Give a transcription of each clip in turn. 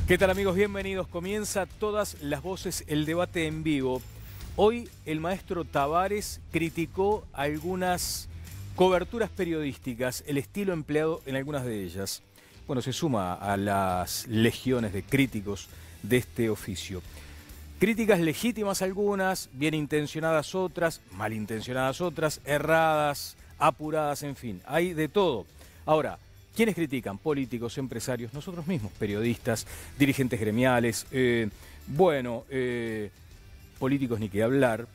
¿Qué tal, amigos? Bienvenidos. Comienza Todas las Voces, el debate en vivo. Hoy el maestro Tavares criticó algunas coberturas periodísticas, el estilo empleado en algunas de ellas. Bueno, se suma a las legiones de críticos de este oficio. Críticas legítimas algunas, bien intencionadas otras, malintencionadas otras, erradas, apuradas, en fin, hay de todo. Ahora, ¿quiénes critican? Políticos, empresarios, nosotros mismos, periodistas, dirigentes gremiales, políticos ni qué hablar.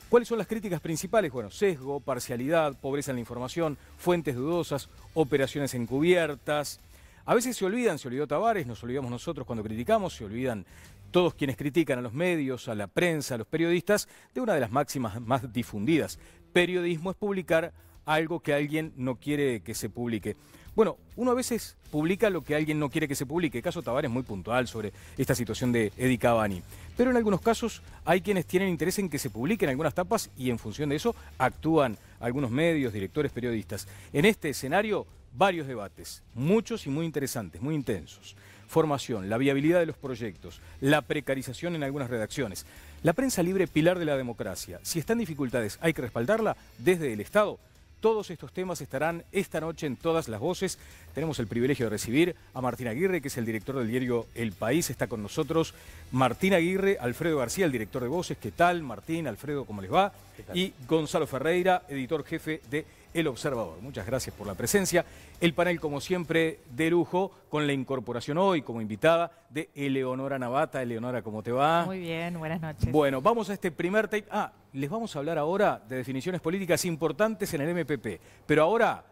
¿Cuáles son las críticas principales? Bueno, sesgo, parcialidad, pobreza en la información, fuentes dudosas, operaciones encubiertas. A veces se olvidó Tavares, nos olvidamos nosotros cuando criticamos, se olvidan todos quienes critican a los medios, a la prensa, a los periodistas, de una de las máximas más difundidas. Periodismo es publicar algo que alguien no quiere que se publique. Bueno, uno a veces publica lo que alguien no quiere que se publique. El caso Tavares es muy puntual sobre esta situación de Eddie Cavani. Pero en algunos casos hay quienes tienen interés en que se publiquen algunas tapas y en función de eso actúan algunos medios, directores, periodistas. En este escenario, varios debates, muchos y muy interesantes, muy intensos. Formación, la viabilidad de los proyectos, la precarización en algunas redacciones. La prensa libre, pilar de la democracia. Si está en dificultades, hay que respaldarla desde el Estado. Todos estos temas estarán esta noche en Todas las Voces. Tenemos el privilegio de recibir a Martín Aguirre, que es el director del diario El País. Está con nosotros Martín Aguirre, Alfredo García, el director de Voces. ¿Qué tal, Martín, Alfredo, cómo les va? Y Gonzalo Ferreira, editor jefe de El Observador. Muchas gracias por la presencia. El panel, como siempre, de lujo, con la incorporación hoy como invitada de Eleonora Navata. Eleonora, ¿cómo te va? Muy bien, buenas noches. Bueno, vamos a este primer tape. Les vamos a hablar ahora de definiciones políticas importantes en el MPP. Pero ahora,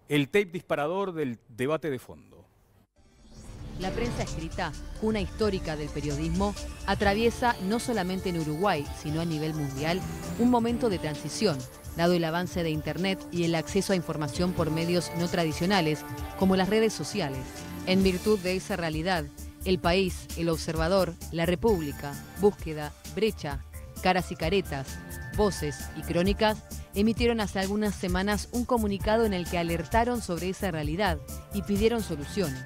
el tape disparador del debate de fondo. La prensa escrita, cuna histórica del periodismo, atraviesa no solamente en Uruguay, sino a nivel mundial, un momento de transición, dado el avance de Internet y el acceso a información por medios no tradicionales, como las redes sociales. En virtud de esa realidad, El País, El Observador, La República, Búsqueda, Brecha, Caras y Caretas, Voces y Crónicas emitieron hace algunas semanas un comunicado en el que alertaron sobre esa realidad y pidieron soluciones.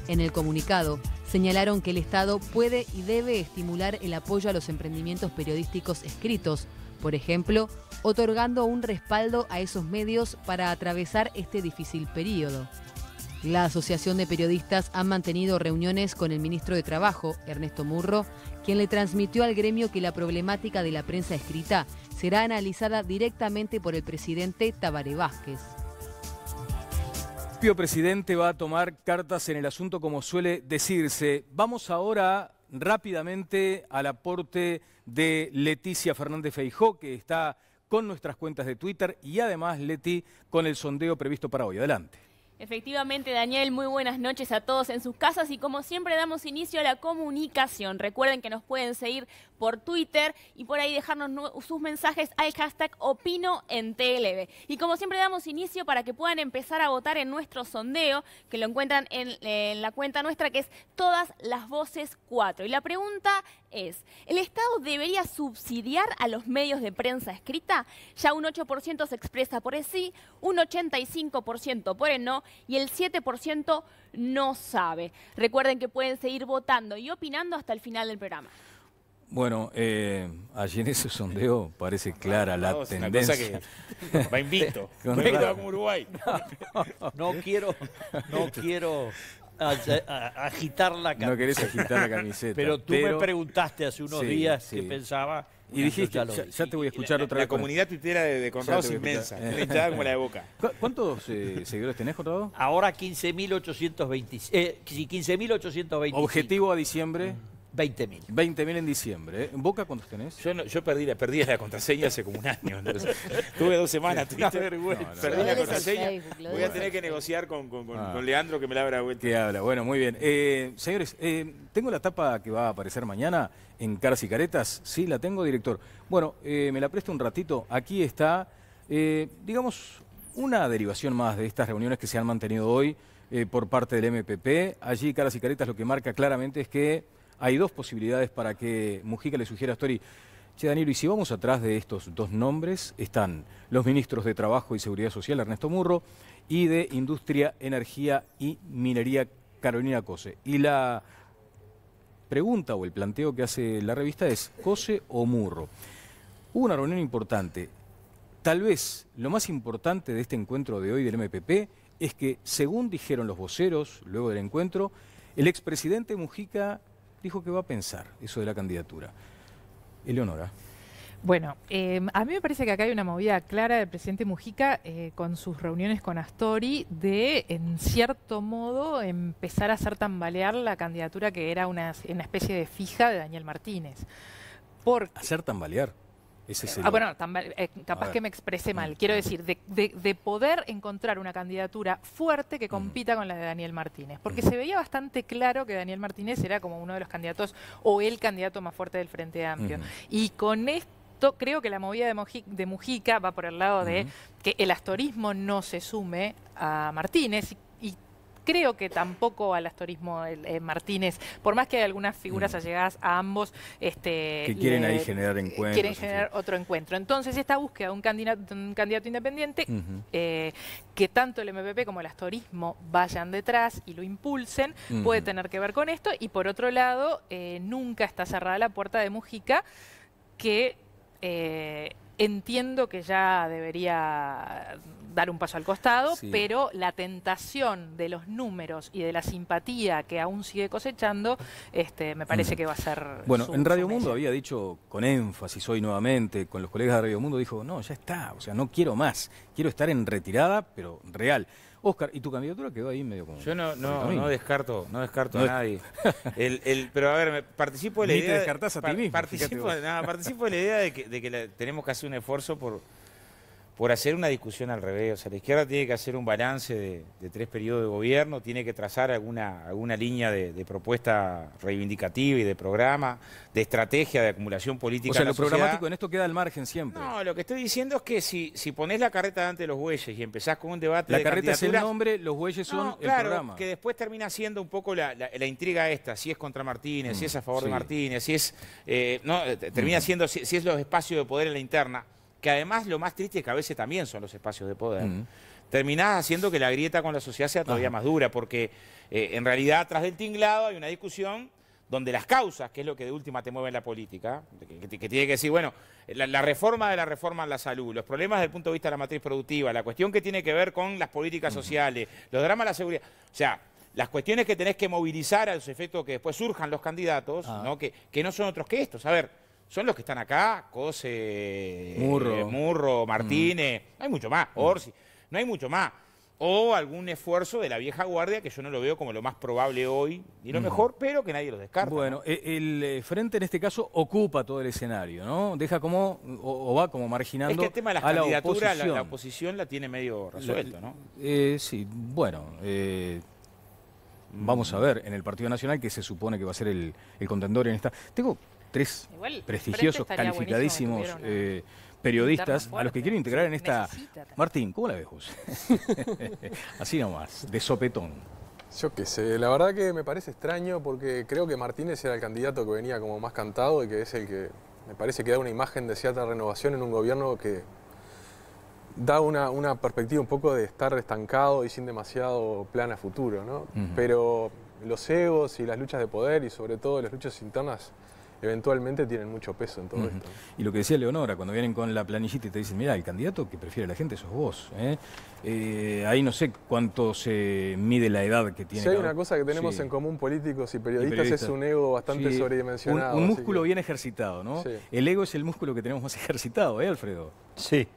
En el comunicado señalaron que el Estado puede y debe estimular el apoyo a los emprendimientos periodísticos escritos, por ejemplo, otorgando un respaldo a esos medios para atravesar este difícil periodo. La Asociación de Periodistas ha mantenido reuniones con el ministro de Trabajo, Ernesto Murro, quien le transmitió al gremio que la problemática de la prensa escrita será analizada directamente por el presidente Tabaré Vázquez. El propio presidente va a tomar cartas en el asunto, como suele decirse. Vamos ahora rápidamente al aporte de Leticia Fernández Feijó, que está con nuestras cuentas de Twitter y además, Leti, con el sondeo previsto para hoy. Adelante. Efectivamente, Daniel, muy buenas noches a todos en sus casas y como siempre damos inicio a la comunicación. Recuerden que nos pueden seguir por Twitter y por ahí dejarnos sus mensajes al hashtag OpinoEnTLV. Y como siempre damos inicio para que puedan empezar a votar en nuestro sondeo, que lo encuentran en la cuenta nuestra, que es Todas las Voces 4. Y la pregunta es, ¿el Estado debería subsidiar a los medios de prensa escrita? Ya un 8% se expresa por el sí, un 85% por el no y el 7% no sabe. Recuerden que pueden seguir votando y opinando hasta el final del programa. Bueno, allí en ese sondeo parece clara la tendencia. Que va invicto. Como Uruguay. No quiero agitar la camiseta. No querés agitar la camiseta. Pero tú me preguntaste hace unos días qué pensaba. Y dijiste, ya te voy a escuchar otra vez. La comunidad tuitera de Conrado es inmensa. Una hinchada como la de Boca. ¿Cuántos seguidores tenés, Conrado? Ahora 15.826. Objetivo a diciembre. 20.000. 20.000 en diciembre. ¿En Boca cuántos tenés? Yo perdí la contraseña hace como un año. Tuve 2 semanas. Perdí la contraseña. Voy a tener que negociar con Leandro que me la abra vuelta. Que habla. Bueno, muy bien. Señores, tengo la tapa que va a aparecer mañana en Caras y Caretas. Sí, la tengo, director. Bueno, me la presta un ratito. Aquí está, digamos, una derivación más de estas reuniones que se han mantenido hoy por parte del MPP. Allí Caras y Caretas lo que marca claramente es que hay 2 posibilidades para que Mujica le sugiera a Astori: che, Danilo, y si vamos atrás de estos 2 nombres, están los ministros de Trabajo y Seguridad Social, Ernesto Murro, y de Industria, Energía y Minería, Carolina Cose. Y la pregunta o el planteo que hace la revista es ¿Cose o Murro? Hubo una reunión importante. Tal vez lo más importante de este encuentro de hoy del MPP es que, según dijeron los voceros luego del encuentro, el expresidente Mujica dijo que va a pensar eso de la candidatura. Eleonora. Bueno, a mí me parece que acá hay una movida clara del presidente Mujica con sus reuniones con Astori de, en cierto modo, empezar a hacer tambalear la candidatura que era una especie de fija de Daniel Martínez. ¿Hacer tambalear? Ese es bueno, capaz que me expresé mal. Quiero decir, de poder encontrar una candidatura fuerte que compita con la de Daniel Martínez. Porque se veía bastante claro que Daniel Martínez era como uno de los candidatos o el candidato más fuerte del Frente Amplio. Y con esto creo que la movida de Mujica va por el lado de que el astorismo no se sume a Martínez. Y creo que tampoco al astorismo Martínez, por más que hay algunas figuras allegadas a ambos, que quieren ahí generar encuentros. Quieren generar otro encuentro. Entonces, esta búsqueda de un candidato independiente, que tanto el MPP como el astorismo vayan detrás y lo impulsen, puede tener que ver con esto. Y por otro lado, nunca está cerrada la puerta de Mujica, que entiendo que ya debería dar un paso al costado, pero la tentación de los números y de la simpatía que aún sigue cosechando, me parece que va a ser... Bueno, en Radio Mundo había dicho con énfasis hoy nuevamente, con los colegas de Radio Mundo, dijo, no, ya está, o sea, no quiero más, quiero estar en retirada, pero real. Oscar, ¿y tu candidatura quedó ahí medio como...? Yo no descarto a nadie. Pero a ver, participo de la idea... Ni te descartás a ti mismo. Participo de la idea de que tenemos que hacer un esfuerzo por hacer una discusión al revés. O sea, la izquierda tiene que hacer un balance de 3 periodos de gobierno, tiene que trazar alguna línea de propuesta reivindicativa y de programa, de estrategia de acumulación política. O sea, en la lo programático sociedad. en esto queda al margen siempre. No, lo que estoy diciendo es que si ponés la carreta delante de los bueyes y empezás con un debate la de carreta es el candidaturas, nombre, los bueyes son el programa. Que después termina siendo un poco la intriga esta, si es contra Martínez, si es a favor de Martínez, si es... termina siendo si es los espacios de poder en la interna, que además lo más triste es que a veces también son los espacios de poder. Terminás haciendo que la grieta con la sociedad sea todavía más dura, porque en realidad atrás del tinglado hay una discusión donde las causas, que es lo que de última te mueve en la política, que tiene que decir, bueno, la reforma de la reforma en la salud, los problemas desde el punto de vista de la matriz productiva, la cuestión que tiene que ver con las políticas sociales, los dramas de la seguridad, o sea, las cuestiones que tenés que movilizar a los efectos que después surjan los candidatos, ¿no? Que no son otros que estos. A ver, son los que están acá, Cose, Murro, Martínez, no hay mucho más, Orsi, no hay mucho más. O algún esfuerzo de la vieja guardia, que yo no lo veo como lo más probable hoy, ni lo mejor, pero que nadie lo descarta. Bueno, ¿no? El Frente en este caso ocupa todo el escenario, ¿no? Deja como, o va como marginando es que el tema de las candidaturas, la oposición la tiene medio resuelto, ¿no? Sí, bueno... Vamos a ver en el Partido Nacional, que se supone que va a ser el contendor en esta... Tengo 3 prestigiosos, calificadísimos periodistas a los que quiero integrar en esta... Martín, ¿cómo la ves vos? Así nomás, de sopetón. Yo qué sé, la verdad que me parece extraño porque creo que Martínez era el candidato que venía como más cantado y que es el que me parece que da una imagen de cierta renovación en un gobierno que da una perspectiva un poco de estar estancado y sin demasiado plan a futuro, ¿no? Pero los egos y las luchas de poder y sobre todo las luchas internas eventualmente tienen mucho peso en todo esto. Y lo que decía Leonora, cuando vienen con la planillita y te dicen, mira, el candidato que prefiere la gente sos vos. Ahí no sé cuánto se mide la edad que tiene. Si hay una cosa que tenemos en común políticos y periodistas es un ego bastante sobredimensionado. Un músculo bien ejercitado, ¿no? Sí. El ego es el músculo que tenemos más ejercitado, Alfredo? Sí.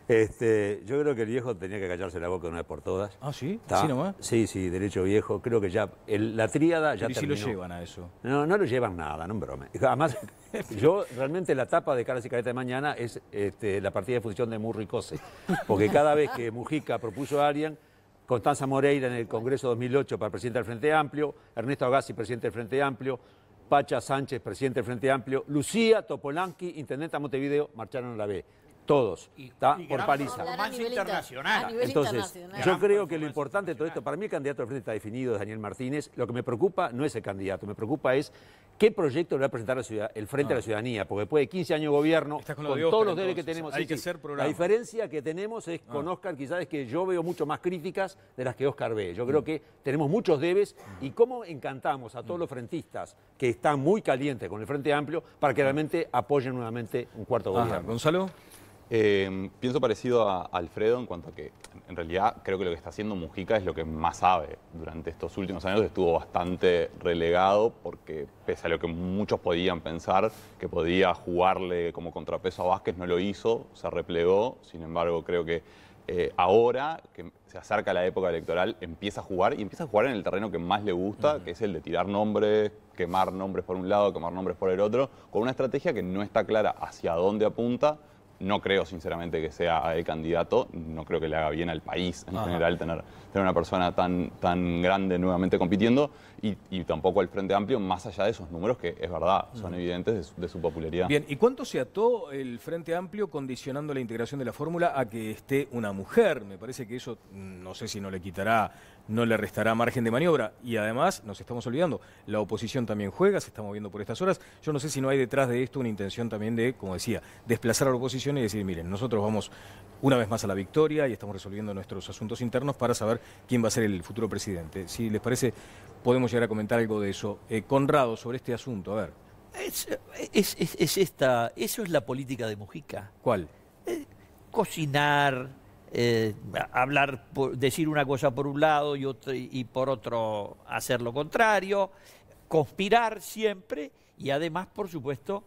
Yo creo que el viejo tenía que callarse la boca una vez por todas. ¿Ah, sí? ¿Así nomás? Sí, derecho viejo. Creo que ya la tríada ya terminó. ¿Y si lo llevan a eso? No lo llevan nada, no me brome. Además, yo realmente la tapa de Caras y Careta de mañana es la partida de fusión de Murro y Cose. Porque cada vez que Mujica propuso a alguien, Constanza Moreira en el Congreso 2008 para presidente del Frente Amplio, Ernesto Agassi, presidente del Frente Amplio, Pacha Sánchez, presidente del Frente Amplio, Lucía Topolanqui, intendente de Montevideo, marcharon a la B. Todos. Está Y por gran paliza. performance internacional. Entonces, yo creo que lo importante de todo esto, para mí el candidato del frente está definido, es Daniel Martínez. Lo que me preocupa no es el candidato, me preocupa es qué proyecto le va a presentar el frente a la ciudadanía, porque después de 15 años de gobierno, con todos los deberes que tenemos, hay que hacer programa. La diferencia que tenemos es con Oscar, quizás es que yo veo mucho más críticas de las que Oscar ve. Yo creo que tenemos muchos debes y cómo encantamos a todos los frentistas que están muy calientes con el Frente Amplio para que realmente apoyen nuevamente un cuarto gobierno. Gonzalo. Pienso parecido a Alfredo en cuanto a que en realidad creo que lo que está haciendo Mujica es lo que más sabe. Durante estos últimos años estuvo bastante relegado porque pese a lo que muchos podían pensar que podía jugarle como contrapeso a Vázquez, no lo hizo, se replegó. Sin embargo, creo que ahora que se acerca la época electoral empieza a jugar y empieza a jugar en el terreno que más le gusta, que es el de tirar nombres, quemar nombres por un lado, quemar nombres por el otro, con una estrategia que no está clara hacia dónde apunta. No creo, sinceramente, que sea el candidato. No creo que le haga bien al país en general tener una persona tan grande nuevamente compitiendo y tampoco al Frente Amplio, más allá de esos números que, es verdad, son evidentes de su popularidad. Bien, ¿y cuánto se ató el Frente Amplio condicionando la integración de la fórmula a que esté una mujer? Me parece que eso, no sé si no le restará margen de maniobra. Y además, nos estamos olvidando, la oposición también juega, se está moviendo por estas horas. Yo no sé si no hay detrás de esto una intención también de, como decía, desplazar a la oposición y decir, miren, nosotros vamos una vez más a la victoria y estamos resolviendo nuestros asuntos internos para saber quién va a ser el futuro presidente. Si les parece, podemos llegar a comentar algo de eso. Conrado, sobre este asunto, a ver. Eso es la política de Mujica. ¿Cuál? Cocinar, hablar, decir una cosa por un lado y por otro hacer lo contrario, conspirar siempre y además, por supuesto,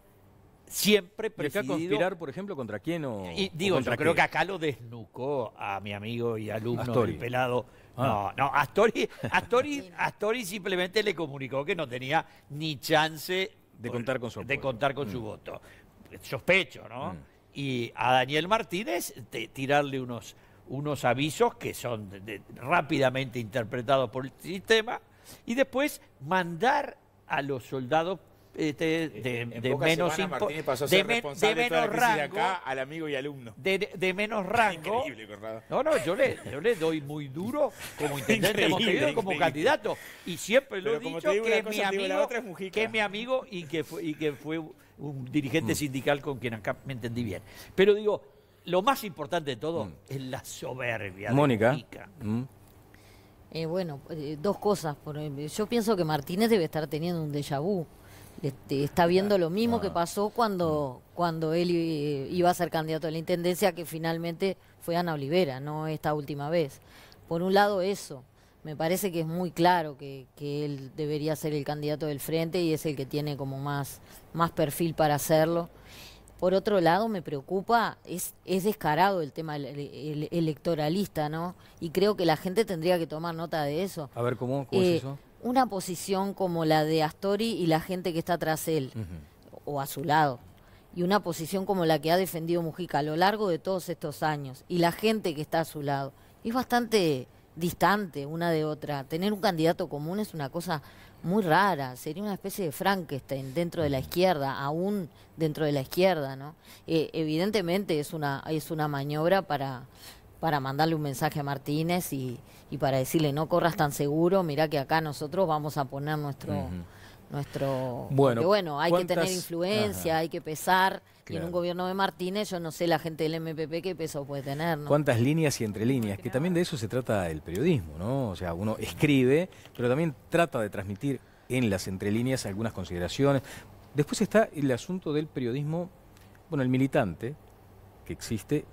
siempre preferido... ¿Y acá conspirar, por ejemplo, contra quién o digo, contra yo creo qué? que acá lo desnucó a mi amigo y alumno Astori. del pelado. Astori simplemente le comunicó que no tenía ni chance de contar con su apoyo. De contar con su voto. Sospecho, ¿no? Y a Daniel Martínez tirarle unos avisos que son rápidamente interpretados por el sistema y después mandar a los soldados de menos Martínez pasó a ser responsable de toda la crisis de acá al amigo y alumno. De menos rango. Increíble, Conrado. No, yo le doy muy duro como intendente de Montevideo, como candidato. Y siempre lo he dicho que es mi amigo y que fue un dirigente sindical con quien acá me entendí bien. Pero digo, lo más importante de todo es la soberbia. Mónica. Bueno, dos cosas. Yo pienso que Martínez debe estar teniendo un déjà vu. Está viendo lo mismo que pasó cuando él iba a ser candidato a la intendencia, que finalmente fue Ana Olivera, no esta última vez. Por un lado eso, me parece que es muy claro que él debería ser el candidato del frente y es el que tiene como más perfil para hacerlo. Por otro lado, me preocupa, es descarado el tema electoralista, ¿no? Y creo que la gente tendría que tomar nota de eso. A ver, ¿cómo es eso? Una posición como la de Astori y la gente que está tras él, o a su lado, y una posición como la que ha defendido Mujica a lo largo de todos estos años, y la gente que está a su lado, es bastante distante una de otra. Tener un candidato común es una cosa muy rara, sería una especie de Frankenstein dentro de la izquierda, aún dentro de la izquierda, ¿no? Evidentemente es una maniobra para mandarle un mensaje a Martínez y para decirle no corras tan seguro, mirá que acá nosotros vamos a poner nuestro bueno, porque bueno, hay que tener influencia, hay que pesar, y en un gobierno de Martínez yo no sé la gente del MPP qué peso puede tener, ¿no? ¿Cuántas líneas y entre líneas? Que también de eso se trata el periodismo, ¿no? O sea, uno escribe, pero también trata de transmitir en las entrelíneas algunas consideraciones. Después está el asunto del periodismo, bueno, el militante que existe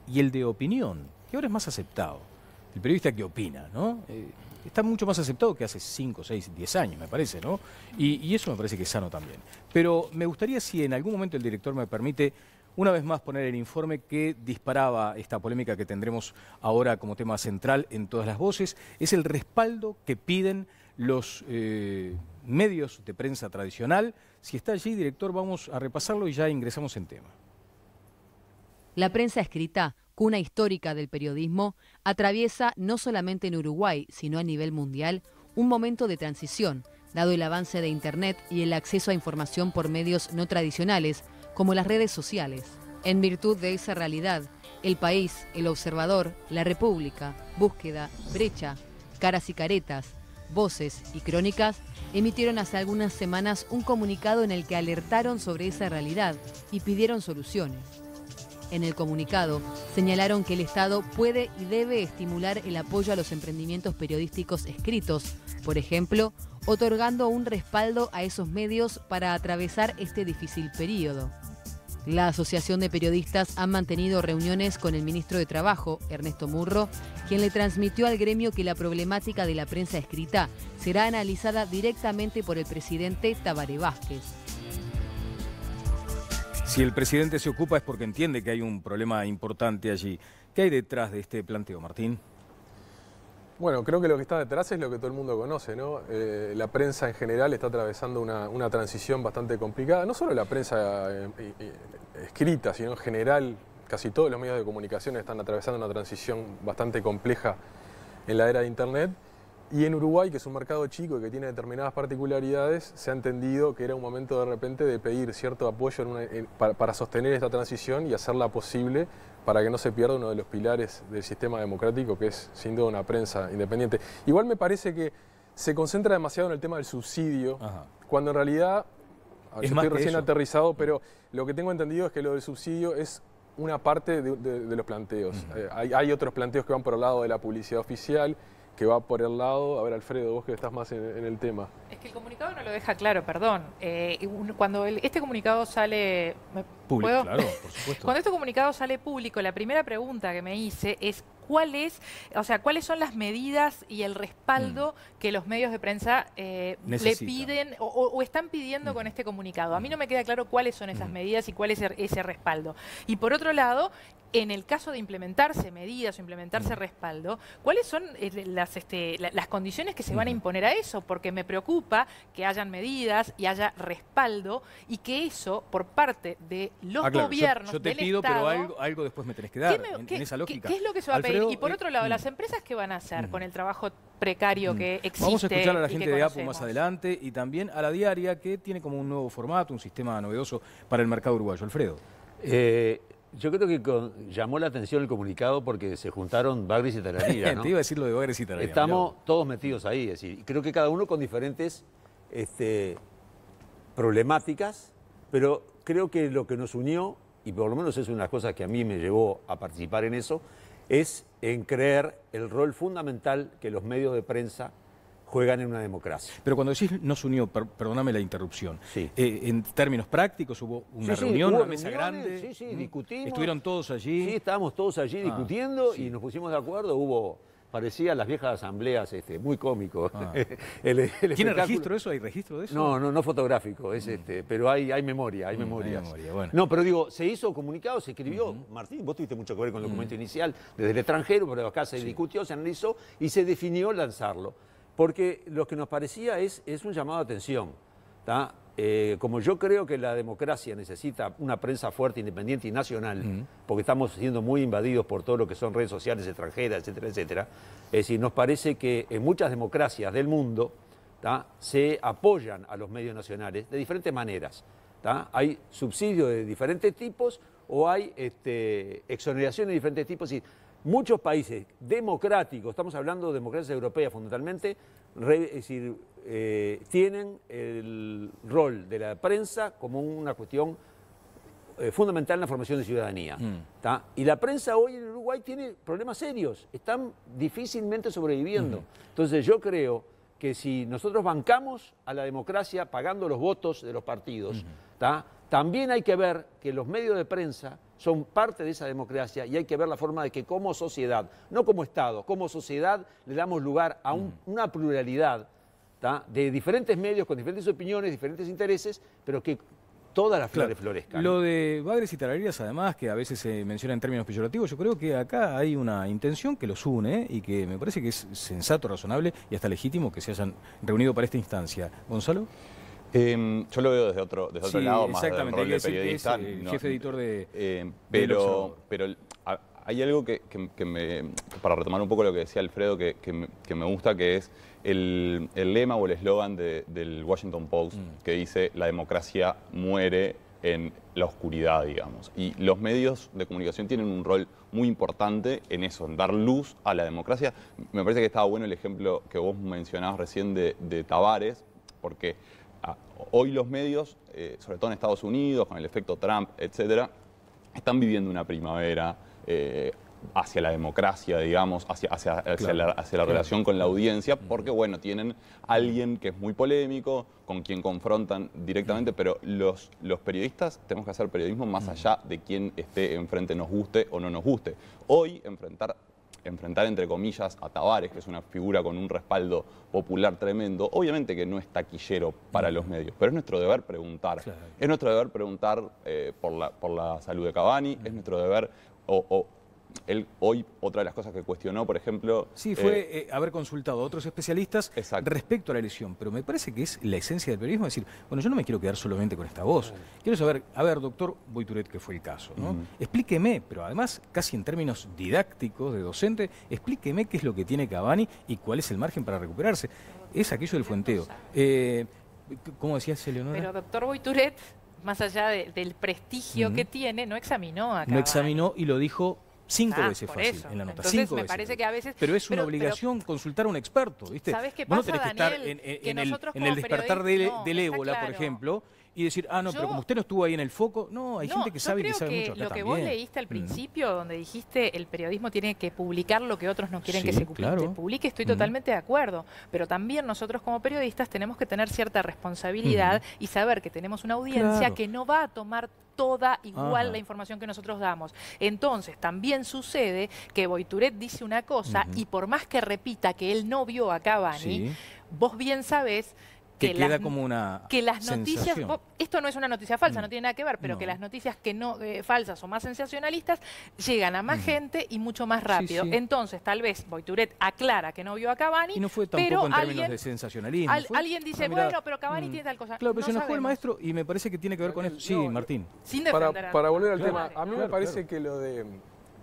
y el de opinión, que ahora es más aceptado. El periodista que opina, ¿no? Está mucho más aceptado que hace 5, 6, 10 años, me parece, ¿no? Y eso me parece que es sano también. Pero me gustaría, si en algún momento el director me permite, una vez más poner el informe que disparaba esta polémica que tendremos ahora como tema central en todas las voces, es el respaldo que piden los medios de prensa tradicional. Si está allí, director, vamos a repasarlo y ya ingresamos en tema. La prensa escrita, cuna histórica del periodismo, atraviesa no solamente en Uruguay, sino a nivel mundial, un momento de transición, dado el avance de Internet y el acceso a información por medios no tradicionales, como las redes sociales. En virtud de esa realidad, El País, El Observador, La República, Búsqueda, Brecha, Caras y Caretas, Voces y Crónicas emitieron hace algunas semanas un comunicado en el que alertaron sobre esa realidad y pidieron soluciones. En el comunicado señalaron que el Estado puede y debe estimular el apoyo a los emprendimientos periodísticos escritos, por ejemplo, otorgando un respaldo a esos medios para atravesar este difícil periodo. La Asociación de Periodistas ha mantenido reuniones con el ministro de Trabajo, Ernesto Murro, quien le transmitió al gremio que la problemática de la prensa escrita será analizada directamente por el presidente Tabaré Vázquez. Si el presidente se ocupa es porque entiende que hay un problema importante allí. ¿Qué hay detrás de este planteo, Martín? Bueno, creo que lo que está detrás es lo que todo el mundo conoce, ¿no? La prensa en general está atravesando una transición bastante complicada. No solo la prensa escrita, sino en general casi todos los medios de comunicación están atravesando una transición bastante compleja en la era de Internet. Y en Uruguay, que es un mercado chico y que tiene determinadas particularidades, se ha entendido que era un momento de repente de pedir cierto apoyo para sostener esta transición y hacerla posible para que no se pierda uno de los pilares del sistema democrático, que es sin duda una prensa independiente. Igual me parece que se concentra demasiado en el tema del subsidio, cuando en realidad, yo estoy recién aterrizado, pero lo que tengo entendido es que lo del subsidio es una parte de los planteos. Hay otros planteos que van por el lado de la publicidad oficial, que va por el lado, a ver Alfredo, vos que estás más en el tema. Es que el comunicado no lo deja claro, perdón. Cuando este comunicado sale público, claro, por supuesto. Cuando este comunicado sale público, la primera pregunta que me hice es cuáles son las medidas y el respaldo que los medios de prensa le piden o están pidiendo con este comunicado. A mí no me queda claro cuáles son esas medidas y cuál es ese respaldo. Y por otro lado, en el caso de implementarse medidas o implementarse respaldo, ¿cuáles son las condiciones que se van a imponer a eso? Porque me preocupa que hayan medidas y haya respaldo y que eso, por parte de los gobiernos yo te del pido, Estado, pero algo después me tenés que dar en esa lógica. ¿Qué es lo que se va a pedir? Y por otro lado, las empresas, ¿qué van a hacer con el trabajo precario que existe? Vamos a escuchar a la gente de APU más adelante y también a La Diaria, que tiene como un nuevo formato, un sistema novedoso para el mercado uruguayo. Alfredo. Yo creo que llamó la atención el comunicado porque se juntaron Bagris y Tararira, ¿no? Te iba a decir lo de Bagris y Tararira. Estamos todos metidos ahí, es decir, creo que cada uno con diferentes problemáticas, pero creo que lo que nos unió, y por lo menos es una de las cosas que a mí me llevó a participar en eso, es en creer el rol fundamental que los medios de prensa juegan en una democracia. Pero cuando decís nos unió, perdóname la interrupción, en términos prácticos hubo una reunión, una mesa grande, discutimos. ¿Estuvieron todos allí? Sí, estábamos todos allí discutiendo y nos pusimos de acuerdo, parecía las viejas asambleas, muy cómico. ¿Tiene registro eso? ¿Hay registro de eso? No fotográfico, pero hay memoria, hay memorias. Bueno. No, pero digo, se hizo comunicado, se escribió, Martín, vos tuviste mucho que ver con el documento inicial, desde el extranjero, pero acá se discutió, se analizó y se definió lanzarlo. Porque lo que nos parecía es un llamado de atención. Como yo creo que la democracia necesita una prensa fuerte, independiente y nacional, porque estamos siendo muy invadidos por todo lo que son redes sociales extranjeras, etcétera, etcétera. Es decir, nos parece que en muchas democracias del mundo se apoyan a los medios nacionales de diferentes maneras. Hay subsidios de diferentes tipos o hay exoneraciones de diferentes tipos. Es decir, muchos países democráticos, estamos hablando de democracias europeas fundamentalmente, tienen el rol de la prensa como una cuestión fundamental en la formación de ciudadanía. Y la prensa hoy en Uruguay tiene problemas serios, están difícilmente sobreviviendo. Entonces yo creo que si nosotros bancamos a la democracia pagando los votos de los partidos, también hay que ver que los medios de prensa son parte de esa democracia y hay que ver la forma de que como sociedad, no como Estado, como sociedad le damos lugar a una pluralidad de diferentes medios con diferentes opiniones, diferentes intereses, pero que todas las flores florezcan. Lo de Bagres y Tarariras, además, que a veces se menciona en términos peyorativos, yo creo que acá hay una intención que los une y que me parece que es sensato, razonable y hasta legítimo que se hayan reunido para esta instancia. ¿Gonzalo? Yo lo veo desde otro lado, más del rol de periodista. El jefe editor de... pero hay algo que para retomar un poco lo que decía Alfredo, que me gusta, que es el lema o el eslogan del Washington Post, que dice: la democracia muere en la oscuridad, digamos. Y los medios de comunicación tienen un rol muy importante en eso, en dar luz a la democracia. Me parece que estaba bueno el ejemplo que vos mencionabas recién de Tavares, porque hoy los medios, sobre todo en Estados Unidos, con el efecto Trump, etcétera, están viviendo una primavera hacia la democracia, digamos, hacia la relación con la audiencia, porque, bueno, tienen alguien que es muy polémico, con quien confrontan directamente, pero los periodistas tenemos que hacer periodismo más allá de quién esté enfrente, nos guste o no nos guste. Hoy, enfrentar entre comillas a Tavares, que es una figura con un respaldo popular tremendo, obviamente que no es taquillero para los medios, pero es nuestro deber preguntar. Claro. Es nuestro deber preguntar por la salud de Cavani, es nuestro deber, él hoy, otra de las cosas que cuestionó, por ejemplo... Sí, fue haber consultado a otros especialistas respecto a la lesión, pero me parece que es la esencia del periodismo, decir, bueno, yo no me quiero quedar solamente con esta voz. Quiero saber, a ver, doctor Boituret, que fue el caso, ¿no? Explíqueme, pero además, casi en términos didácticos, de docente, explíqueme qué es lo que tiene Cavani y cuál es el margen para recuperarse. Es aquello del fuenteo. ¿Cómo decías, Eleonora? Pero doctor Boituret, más allá del prestigio que tiene, no examinó a Cavani. No examinó y lo dijo 5 veces fácil eso. en la nota. Entonces, 5 me veces. parece que a veces... Pero es una obligación consultar a un experto, ¿viste? ¿Sabes qué Vos pasa, no tenés que Daniel? estar en el despertar del ébola, por ejemplo, y decir, no, pero como usted no estuvo ahí en el foco, no, hay gente que sabe y que sabe mucho acá lo que también. vos leíste al principio, donde dijiste el periodismo tiene que publicar lo que otros no quieren que se publique, estoy totalmente de acuerdo, pero también nosotros como periodistas tenemos que tener cierta responsabilidad y saber que tenemos una audiencia que no va a tomar toda igual la información que nosotros damos. Entonces, también sucede que Boituret dice una cosa y por más que repita que él no vio a Cavani, vos bien sabés que queda como una que las noticias, esto no es una noticia falsa, no tiene nada que ver, pero No. que las noticias que no falsas o más sensacionalistas llegan a más gente y mucho más rápido. Entonces, tal vez Boituret aclara que no vio a Cavani, y no fue tampoco pero en términos de sensacionalismo. Alguien dice, bueno, pero Cavani tiene tal cosa. Claro, pero no se enojó el sabemos. maestro y me parece que tiene que ver con eso. Sí, Martín. Sin defender Para volver al tema, a mí me parece que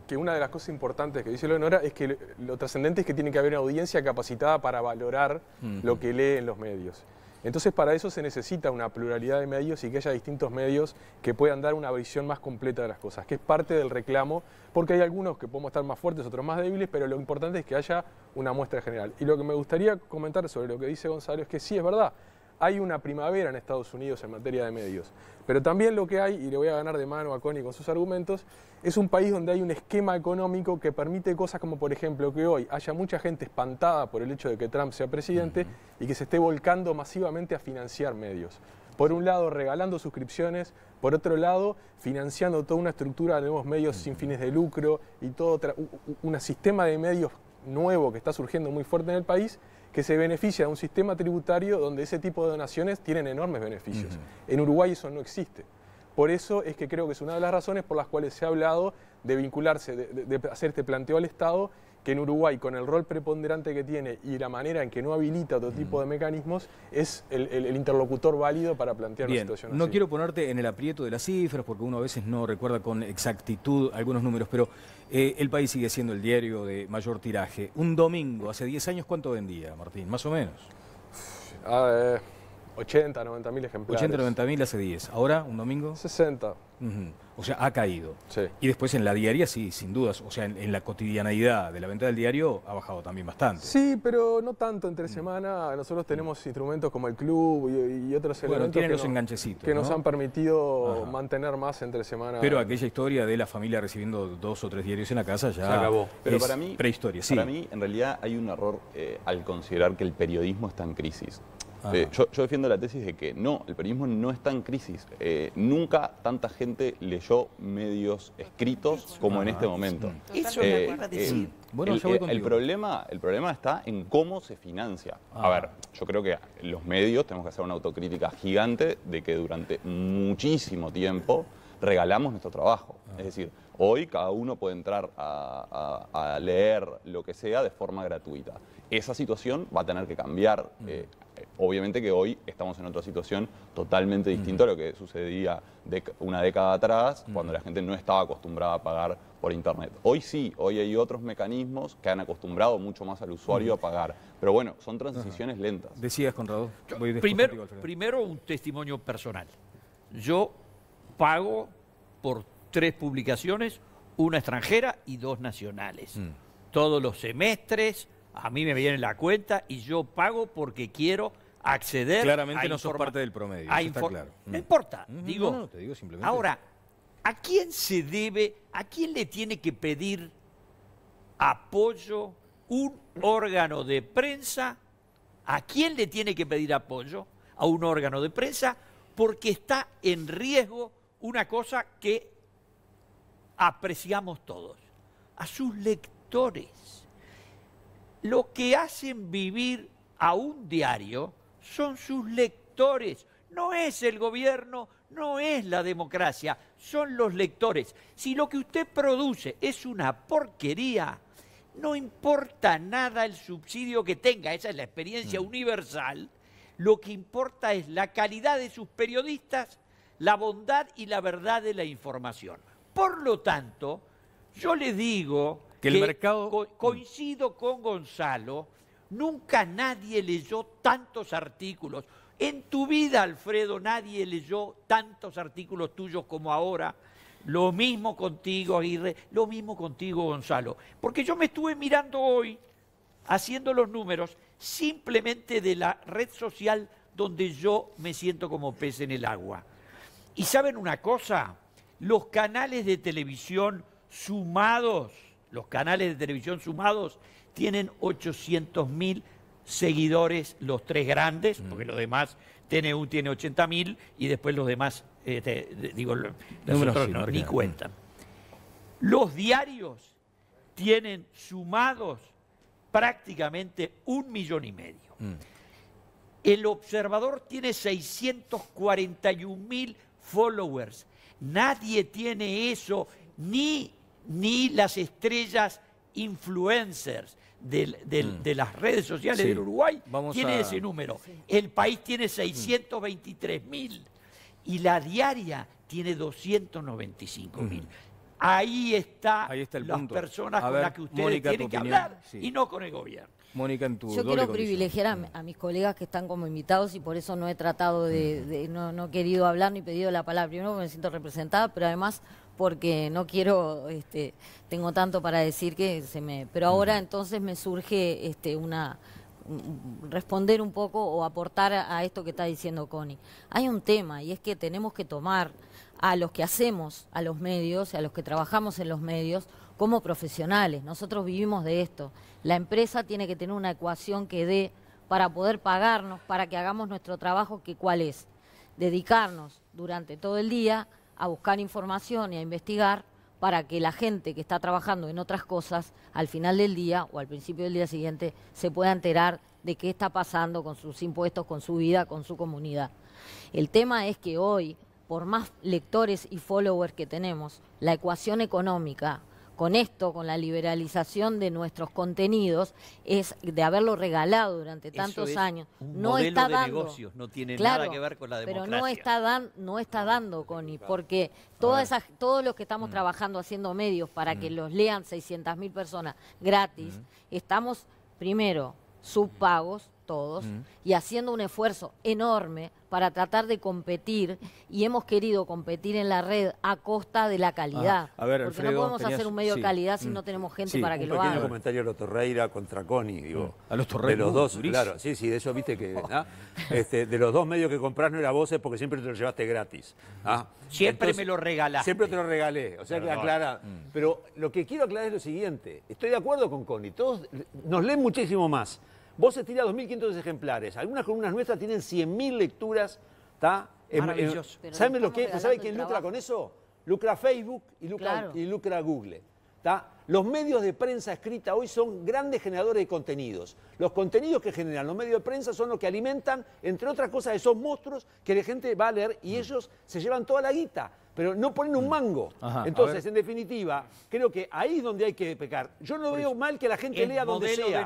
que una de las cosas importantes que dice Leonora es que lo trascendente es que tiene que haber una audiencia capacitada para valorar lo que lee en los medios. Entonces, para eso se necesita una pluralidad de medios y que haya distintos medios que puedan dar una visión más completa de las cosas, que es parte del reclamo, porque hay algunos que podemos estar más fuertes, otros más débiles, pero lo importante es que haya una muestra general. Y lo que me gustaría comentar sobre lo que dice Gonzalo es que sí, es verdad, hay una primavera en Estados Unidos en materia de medios, pero también lo que hay, y le voy a ganar de mano a Connie con sus argumentos, es un país donde hay un esquema económico que permite cosas como, por ejemplo, que hoy haya mucha gente espantada por el hecho de que Trump sea presidente y que se esté volcando masivamente a financiar medios. Por un lado, regalando suscripciones, por otro lado, financiando toda una estructura de nuevos medios sin fines de lucro y todo un sistema de medios nuevo que está surgiendo muy fuerte en el país, que se beneficia de un sistema tributario donde ese tipo de donaciones tienen enormes beneficios. En Uruguay eso no existe. Por eso es que creo que es una de las razones por las cuales se ha hablado de vincularse, de hacer este planteo al Estado, que en Uruguay, con el rol preponderante que tiene y la manera en que no habilita otro tipo de mecanismos, es el interlocutor válido para plantear una situación así. No quiero ponerte en el aprieto de las cifras, porque uno a veces no recuerda con exactitud algunos números, pero El País sigue siendo el diario de mayor tiraje. Un domingo, hace 10 años, ¿cuánto vendía, Martín? Más o menos. 80, 90 mil ejemplares. 80, 90 mil hace 10. ¿Ahora, un domingo? 60. O sea, ha caído. Sí. Y después en la diaria, sí, sin dudas. O sea, en la cotidianeidad de la venta del diario ha bajado también bastante. Sí, pero no tanto entre semana. Nosotros tenemos instrumentos como el club y otros elementos tienen los enganchecitos, que nos ¿no? han permitido mantener más entre semana. Pero aquella historia de la familia recibiendo 2 o 3 diarios en la casa ya se acabó. Pero es para mí, prehistoria. Sí. Para mí, en realidad, hay un error al considerar que el periodismo está en crisis. Yo defiendo la tesis de que no, el periodismo no está en crisis. Nunca tanta gente leyó medios escritos como en este momento. Eso me acuerdo de decir. Bueno, ya voy contigo. El problema está en cómo se financia. A ver, yo creo que los medios tenemos que hacer una autocrítica gigante de que durante muchísimo tiempo regalamos nuestro trabajo. Es decir, hoy cada uno puede entrar a leer lo que sea de forma gratuita. Esa situación va a tener que cambiar. Obviamente que hoy estamos en otra situación totalmente distinta a lo que sucedía una década atrás, cuando la gente no estaba acostumbrada a pagar por Internet. Hoy sí, hoy hay otros mecanismos que han acostumbrado mucho más al usuario a pagar. Pero bueno, son transiciones lentas. Decías, Conrado. Primero un testimonio personal. Yo pago por 3 publicaciones, una extranjera y 2 nacionales. Todos los semestres, a mí me viene la cuenta y yo pago porque quiero acceder Claramente a no sos parte del promedio, eso está claro. No importa, digo. No, te digo simplemente. Ahora, ¿a quién se debe, a quién le tiene que pedir apoyo un órgano de prensa? ¿A quién le tiene que pedir apoyo a un órgano de prensa? Porque está en riesgo una cosa que apreciamos todos, a sus lectores. Lo que hacen vivir a un diario son sus lectores, no es el gobierno, no es la democracia, son los lectores. Si lo que usted produce es una porquería, no importa nada el subsidio que tenga, esa es la experiencia universal, lo que importa es la calidad de sus periodistas, la bondad y la verdad de la información. Por lo tanto, yo le digo que el mercado... coincido con Gonzalo, nunca nadie leyó tantos artículos. En tu vida, Alfredo, nadie leyó tantos artículos tuyos como ahora. Lo mismo contigo, Aguirre, lo mismo contigo, Gonzalo. Porque yo me estuve mirando hoy, haciendo los números, simplemente de la red social donde yo me siento como pez en el agua. Y ¿saben una cosa? Los canales de televisión sumados, tienen 800.000 seguidores, los 3 grandes, porque los demás, TNU tiene 80.000 y después los demás, los otros no, ni cuentan. Los diarios tienen sumados prácticamente 1,5 millones. El Observador tiene 641.000 followers. Nadie tiene eso, ni las estrellas influencers de las redes sociales del Uruguay tienen ese número. El País tiene 623.000 y la Diaria tiene 295.000. Ahí está las personas con las que ustedes tienen que hablar y no con el gobierno. Mónica, en tu Yo quiero privilegiar a mis colegas que están como invitados y por eso no he tratado no he querido hablar ni pedido la palabra. Primero porque me siento representada, pero además porque no quiero, tengo tanto para decir que se me... Pero ahora entonces me surge responder un poco o aportar a esto que está diciendo Connie. Hay un tema y es que tenemos que tomar a los que hacemos a los medios, a los que trabajamos en los medios, como profesionales. Nosotros vivimos de esto. La empresa tiene que tener una ecuación que dé para poder pagarnos, para que hagamos nuestro trabajo, que ¿cuál es? Dedicarnos durante todo el día a buscar información y a investigar para que la gente que está trabajando en otras cosas, al final del día o al principio del día siguiente, se pueda enterar de qué está pasando con sus impuestos, con su vida, con su comunidad. El tema es que hoy, por más lectores y followers que tenemos, la ecuación económica, con esto, con la liberalización de nuestros contenidos, es de haberlo regalado durante tantos años. No está dando negocios, no tiene nada que ver con la democracia. Pero no está dando, Connie, porque todos los que estamos trabajando haciendo medios para que los lean 600.000 personas gratis, estamos primero subpagos todos y haciendo un esfuerzo enorme para tratar de competir, y hemos querido competir en la red a costa de la calidad. A ver, porque Alfredo, no podemos hacer un medio de calidad si no tenemos gente para que lo haga. Un pequeño comentario a los Torreira contra Connie, digo. A los Torreira. De los dos, claro, sí, de eso viste que... de los dos medios que comprás no era Voces porque siempre te lo llevaste gratis. Siempre entonces, me lo regalaste. Siempre te lo regalé, o sea que aclara. Pero lo que quiero aclarar es lo siguiente. Estoy de acuerdo con Connie, todos nos leen muchísimo más. Voces tira 2.500 ejemplares. Algunas columnas nuestras tienen 100.000 lecturas. Maravilloso. ¿Sabe quién lucra con eso? Lucra Facebook y lucra Google. Los medios de prensa escrita hoy son grandes generadores de contenidos. Los contenidos que generan los medios de prensa son los que alimentan, entre otras cosas, esos monstruos que la gente va a leer y ellos se llevan toda la guita, pero no ponen un mango. Entonces, en definitiva, creo que ahí es donde hay que pecar. Yo no veo mal que la gente lea donde sea.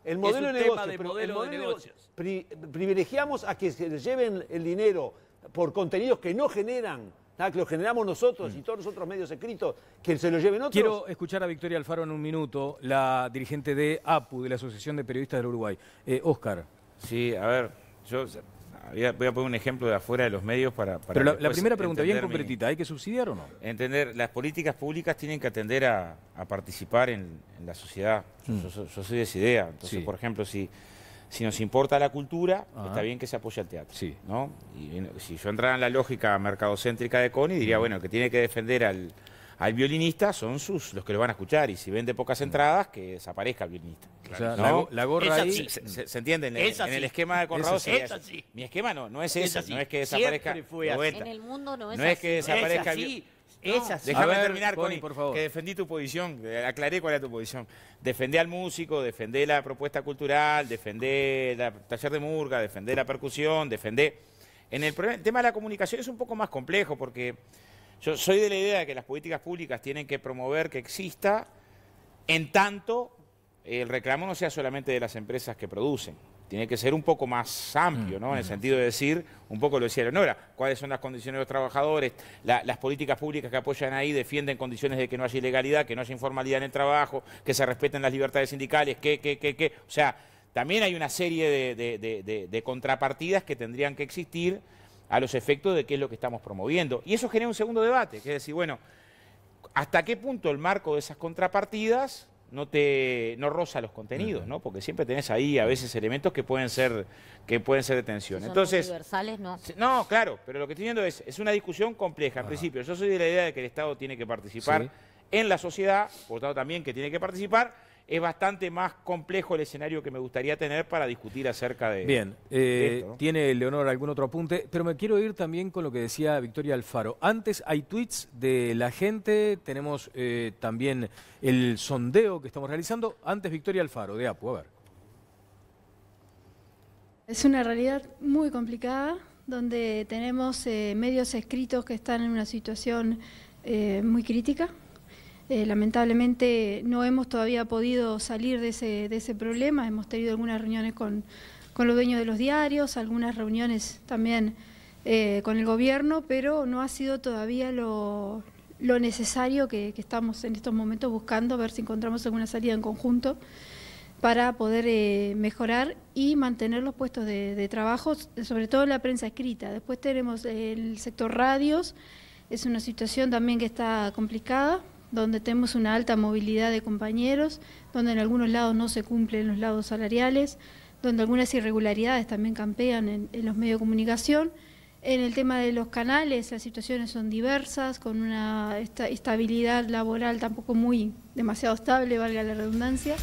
El modelo de negocios. Privilegiamos a que se lleven el dinero por contenidos que no generan, que lo generamos nosotros y todos los otros medios escritos, que se lo lleven otros. Quiero escuchar a Victoria Alfaro en un minuto, la dirigente de APU, de la Asociación de Periodistas del Uruguay. Óscar. Sí, a ver, yo voy a poner un ejemplo de afuera de los medios para Pero la primera pregunta, bien concretita, ¿hay que subsidiar o no? Entender, las políticas públicas tienen que atender a participar en la sociedad. Yo soy de esa idea. Entonces, por ejemplo, si nos importa la cultura, está bien que se apoye al teatro, ¿no? Y si yo entrara en la lógica mercadocéntrica de Connie, diría, bueno, el que tiene que defender al violinista son los que lo van a escuchar, y si vende pocas entradas, que desaparezca el violinista. O sea, ¿no? la gorra ahí... ¿Se entiende? En el esquema de Conrado sería así. Mi esquema no es ese, no es que desaparezca. En el mundo no es así. No es que desaparezca el Déjame terminar, Connie, por favor. que defendí tu posición, aclaré cuál era tu posición. Defendé al músico, defendé la propuesta cultural, defendé el taller de murga, defendé la percusión, defendé... El tema de la comunicación es un poco más complejo, porque yo soy de la idea de que las políticas públicas tienen que promover que exista, en tanto el reclamo no sea solamente de las empresas que producen. Tiene que ser un poco más amplio, ¿no? En el sentido de decir, un poco lo decía Leonora, cuáles son las condiciones de los trabajadores, las políticas públicas que apoyan ahí defienden condiciones de que no haya ilegalidad, que no haya informalidad en el trabajo, que se respeten las libertades sindicales, o sea, también hay una serie de contrapartidas que tendrían que existir a los efectos de qué es lo que estamos promoviendo. Y eso genera un segundo debate, que es decir, bueno, ¿hasta qué punto el marco de esas contrapartidas no roza los contenidos, ¿no? Porque siempre tenés ahí a veces elementos que pueden ser de tensión. Si son Entonces, universales, no. No, claro, pero lo que estoy viendo es una discusión compleja. En principio, yo soy de la idea de que el Estado tiene que participar en la sociedad, por lo tanto también que tiene que participar. Es bastante más complejo el escenario que me gustaría tener para discutir acerca de... Bien, de esto, ¿no? ¿Tiene Leonor algún otro apunte? Pero me quiero ir también con lo que decía Victoria Alfaro. Antes hay tweets de la gente, tenemos también el sondeo que estamos realizando. Antes Victoria Alfaro, de APU, a ver. Es una realidad muy complicada, donde tenemos medios escritos que están en una situación muy crítica. Lamentablemente no hemos todavía podido salir de ese problema. Hemos tenido algunas reuniones con los dueños de los diarios, algunas reuniones también con el gobierno, pero no ha sido todavía lo necesario que estamos en estos momentos buscando, a ver si encontramos alguna salida en conjunto para poder mejorar y mantener los puestos de trabajo, sobre todo en la prensa escrita. Después tenemos el sector radios, es una situación también que está complicada, donde tenemos una alta movilidad de compañeros, donde en algunos lados no se cumplen los lados salariales, donde algunas irregularidades también campean en los medios de comunicación. En el tema de los canales, las situaciones son diversas, con una estabilidad laboral tampoco demasiado estable, valga la redundancia.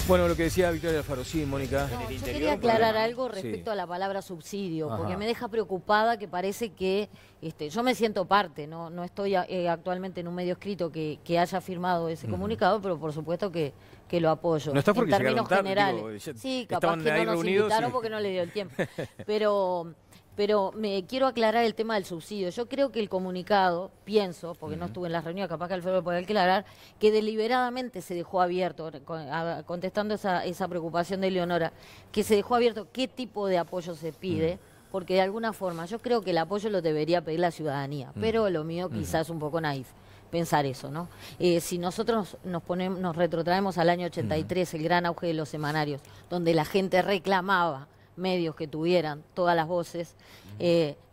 Bueno, lo que decía Victoria Alfaro, sí, Mónica. No, yo quería aclarar algo respecto a la palabra subsidio, porque me deja preocupada que parece que yo me siento parte, no estoy actualmente en un medio escrito que haya firmado ese comunicado, pero por supuesto que lo apoyo. No está porque en términos generales. Digo, sí, capaz que no nos invitaron porque no le dio el tiempo. Pero me quiero aclarar el tema del subsidio. Yo creo que el comunicado, pienso, porque no estuve en las reuniones, capaz que Alfredo lo puede aclarar, que deliberadamente se dejó abierto, contestando esa preocupación de Leonora, que se dejó abierto qué tipo de apoyo se pide, porque de alguna forma yo creo que el apoyo lo debería pedir la ciudadanía, pero lo mío quizás es un poco naif pensar eso, ¿no? Si nosotros nos retrotraemos al año 83, el gran auge de los semanarios, donde la gente reclamaba medios que tuvieran todas las voces,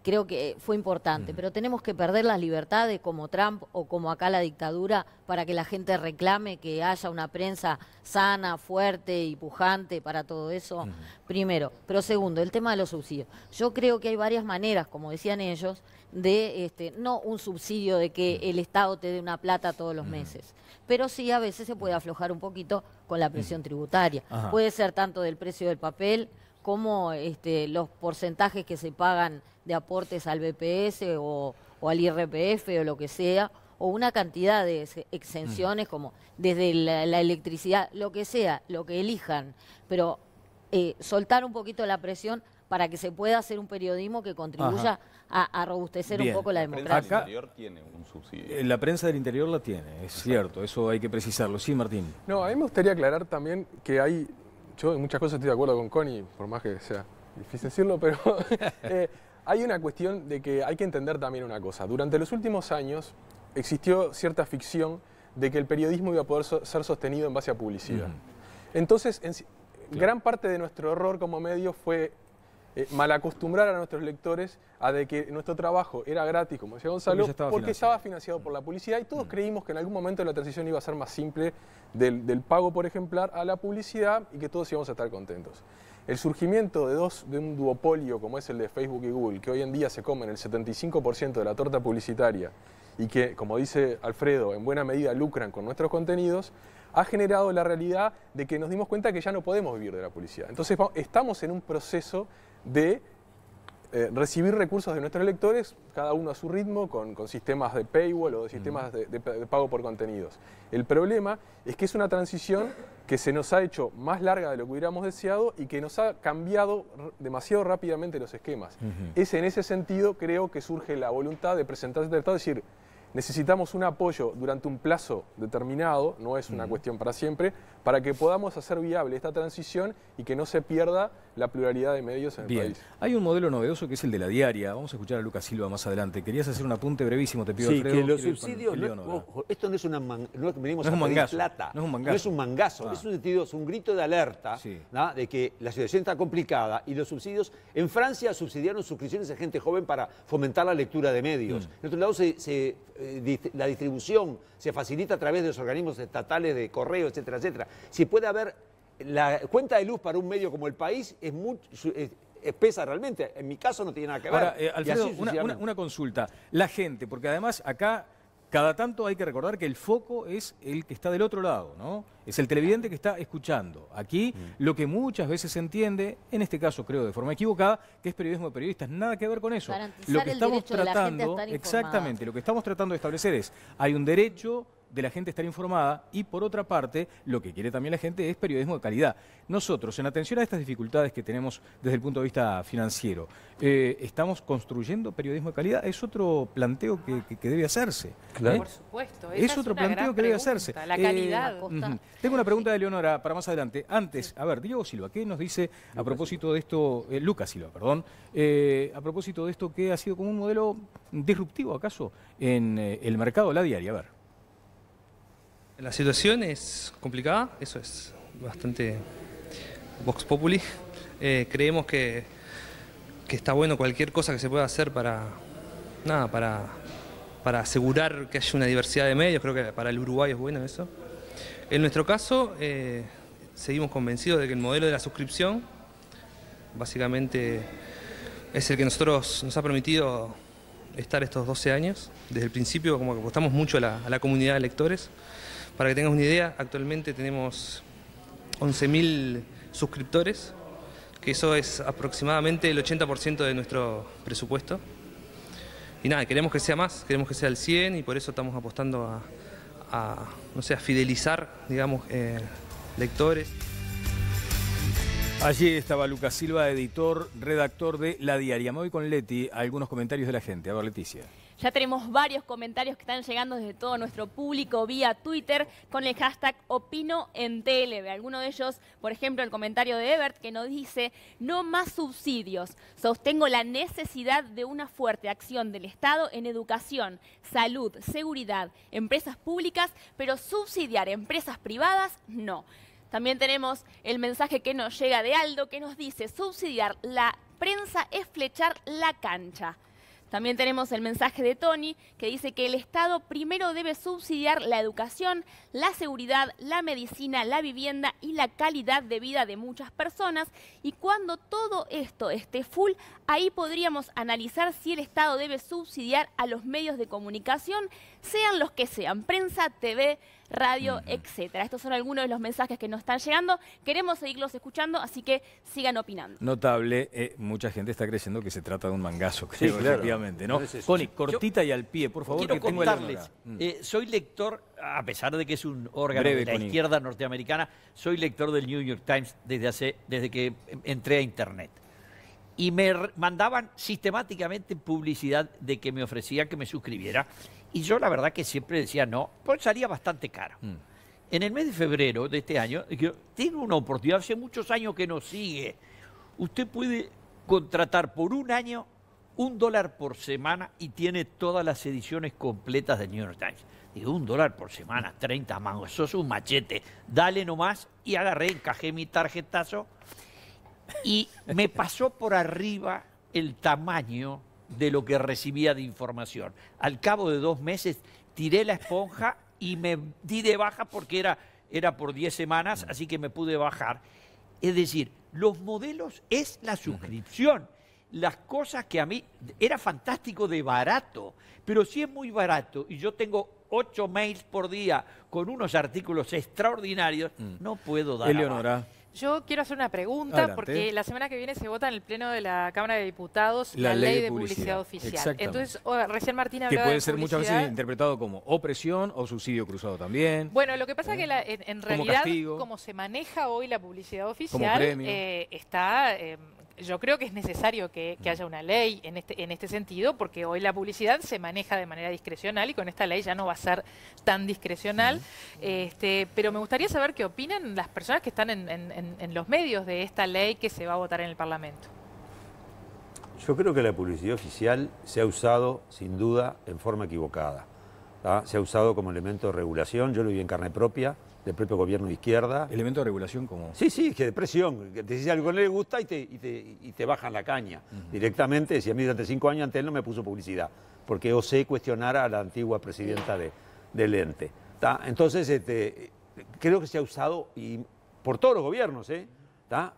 creo que fue importante, pero tenemos que perder las libertades como Trump o como acá la dictadura para que la gente reclame que haya una prensa sana, fuerte y pujante para todo eso, primero. Pero segundo, el tema de los subsidios. Yo creo que hay varias maneras, como decían ellos, de no un subsidio de que el Estado te dé una plata todos los meses, pero sí a veces se puede aflojar un poquito con la presión tributaria. Puede ser tanto del precio del papel, como los porcentajes que se pagan de aportes al BPS o al IRPF o lo que sea, o una cantidad de exenciones como desde la electricidad, lo que sea, lo que elijan, pero soltar un poquito la presión para que se pueda hacer un periodismo que contribuya a robustecer un poco la democracia. La prensa del interior tiene un subsidio. La prensa del interior la tiene, es cierto, eso hay que precisarlo. Sí, Martín. No, a mí me gustaría aclarar también que hay... Yo en muchas cosas estoy de acuerdo con Connie, por más que sea difícil decirlo, pero hay una cuestión de que hay que entender también una cosa. Durante los últimos años existió cierta ficción de que el periodismo iba a poder ser sostenido en base a publicidad. Entonces, gran parte de nuestro error como medio fue malacostumbrar a nuestros lectores a de que nuestro trabajo era gratis, como decía Gonzalo, porque estaba financiado por la publicidad y todos creímos que en algún momento la transición iba a ser más simple del pago por ejemplar a la publicidad y que todos íbamos a estar contentos. El surgimiento de un duopolio como es el de Facebook y Google, que hoy en día se comen el 75% de la torta publicitaria y que, como dice Alfredo, en buena medida lucran con nuestros contenidos, ha generado la realidad de que nos dimos cuenta que ya no podemos vivir de la publicidad. Entonces estamos en un proceso de recibir recursos de nuestros lectores, cada uno a su ritmo, con sistemas de paywall o de sistemas de pago por contenidos. El problema es que es una transición que se nos ha hecho más larga de lo que hubiéramos deseado y que nos ha cambiado demasiado rápidamente los esquemas. En ese sentido creo que surge la voluntad de presentarse al Estado, es decir, necesitamos un apoyo durante un plazo determinado, no es una cuestión para siempre, para que podamos hacer viable esta transición y que no se pierda la pluralidad de medios en el país. Hay un modelo novedoso que es el de la diaria. Vamos a escuchar a Lucas Silva más adelante. Querías hacer un apunte brevísimo, te pido, sí, Alfredo. Que los subsidios, esto no es una no venimos a pedir plata, no es un mangazo, es un grito de alerta de que la situación está complicada y los subsidios, en Francia subsidiaron suscripciones a gente joven para fomentar la lectura de medios. En otro lado la distribución se facilita a través de los organismos estatales de correo, etcétera, etcétera. Si puede haber la cuenta de luz para un medio como El País pesa realmente. En mi caso no tiene nada que ver. Ahora, Alfredo, una consulta. La gente, porque además acá cada tanto hay que recordar que el foco es el que está del otro lado, ¿no? Es el televidente que está escuchando. Aquí lo que muchas veces se entiende, en este caso creo de forma equivocada, que es periodismo de periodistas, nada que ver con eso. Garantizar lo que estamos tratando, exactamente, lo que estamos tratando de establecer es, hay un derecho de la gente a estar informada y por otra parte, lo que quiere también la gente es periodismo de calidad. Nosotros, en atención a estas dificultades que tenemos desde el punto de vista financiero, ¿estamos construyendo periodismo de calidad? Es otro planteo que debe hacerse. Claro. Por supuesto. Es otro planteo que debe hacerse. La calidad. Tengo una pregunta de Leonora para más adelante. Antes, a ver, Diego Silva, ¿qué nos dice a propósito de esto? Lucas Silva, perdón. A propósito de esto que ha sido como un modelo disruptivo, ¿acaso? En el mercado de la diaria. A ver. La situación es complicada, eso es bastante vox populi. Creemos que está bueno cualquier cosa que se pueda hacer para asegurar que haya una diversidad de medios. Creo que para el Uruguay es bueno eso. En nuestro caso, seguimos convencidos de que el modelo de la suscripción básicamente es el que nos ha permitido estar estos 12 años. Desde el principio como que apostamos mucho a la comunidad de lectores. Para que tengas una idea, actualmente tenemos 11.000 suscriptores, que eso es aproximadamente el 80% de nuestro presupuesto. Y nada, queremos que sea más, queremos que sea el 100 y por eso estamos apostando a fidelizar, digamos, lectores. Allí estaba Lucas Silva, editor, redactor de La Diaria. Me voy con Leti a algunos comentarios de la gente. A ver, Leticia. Ya tenemos varios comentarios que están llegando desde todo nuestro público vía Twitter con el hashtag OpinoEnTLV. Alguno de ellos, por ejemplo, el comentario de Ebert que nos dice: no más subsidios. Sostengo la necesidad de una fuerte acción del Estado en educación, salud, seguridad, empresas públicas, pero subsidiar empresas privadas, no. También tenemos el mensaje que nos llega de Aldo que nos dice: subsidiar la prensa es flechar la cancha. También tenemos el mensaje de Tony que dice que el Estado primero debe subsidiar la educación, la seguridad, la medicina, la vivienda y la calidad de vida de muchas personas. Y cuando todo esto esté full, ahí podríamos analizar si el Estado debe subsidiar a los medios de comunicación, sean los que sean, prensa, TV, radio, etcétera. Estos son algunos de los mensajes que nos están llegando. Queremos seguirlos escuchando, así que sigan opinando. Notable, mucha gente está creyendo que se trata de un mangazo, creo, efectivamente, ¿no? Connie, cortita y al pie, por favor, quiero que tengo contarles, soy lector, a pesar de que es un órgano de la izquierda norteamericana, soy lector del New York Times desde que entré a Internet. Y me mandaban sistemáticamente publicidad de que me ofrecían que me suscribiera. Y yo la verdad que siempre decía no, pues salía bastante caro. En el mes de febrero de este año, tengo una oportunidad, hace muchos años que nos sigue. Usted puede contratar por un año $1 por semana y tiene todas las ediciones completas del New York Times. Digo, $1 por semana, 30 mangos, eso es un machete. Dale nomás y agarré, encajé mi tarjetazo. y me pasó por arriba el tamaño de lo que recibía de información. Al cabo de 2 meses tiré la esponja y me di de baja porque era por 10 semanas, así que me pude bajar. Es decir, los modelos es la suscripción. Las cosas que a mí era fantástico de barato, pero si es muy barato y yo tengo 8 mails por día con unos artículos extraordinarios, no puedo dar Eleonora. Yo quiero hacer una pregunta, Adelante. porque la semana que viene se vota en el Pleno de la Cámara de Diputados la ley de publicidad oficial. Entonces, recién Martín hablaba que puede de ser muchas veces interpretado como opresión o subsidio cruzado también. Bueno, lo que pasa es que en realidad, castigo, como se maneja hoy la publicidad como oficial, premio. está... yo creo que es necesario que haya una ley en este sentido, porque hoy la publicidad se maneja de manera discrecional y con esta ley ya no va a ser tan discrecional. Pero me gustaría saber qué opinan las personas que están en los medios de esta ley que se va a votar en el Parlamento. Yo creo que la publicidad oficial se ha usado, sin duda, en forma equivocada. Se ha usado como elemento de regulación, yo lo vi en carne propia, del propio gobierno de izquierda. ¿Elemento de regulación como? Sí, que de presión, que te dice algo que no le gusta y te bajan la caña. Directamente, si a mí durante 5 años antes él no me puso publicidad, porque osé cuestionar a la antigua presidenta del ente. Entonces, creo que se ha usado y por todos los gobiernos,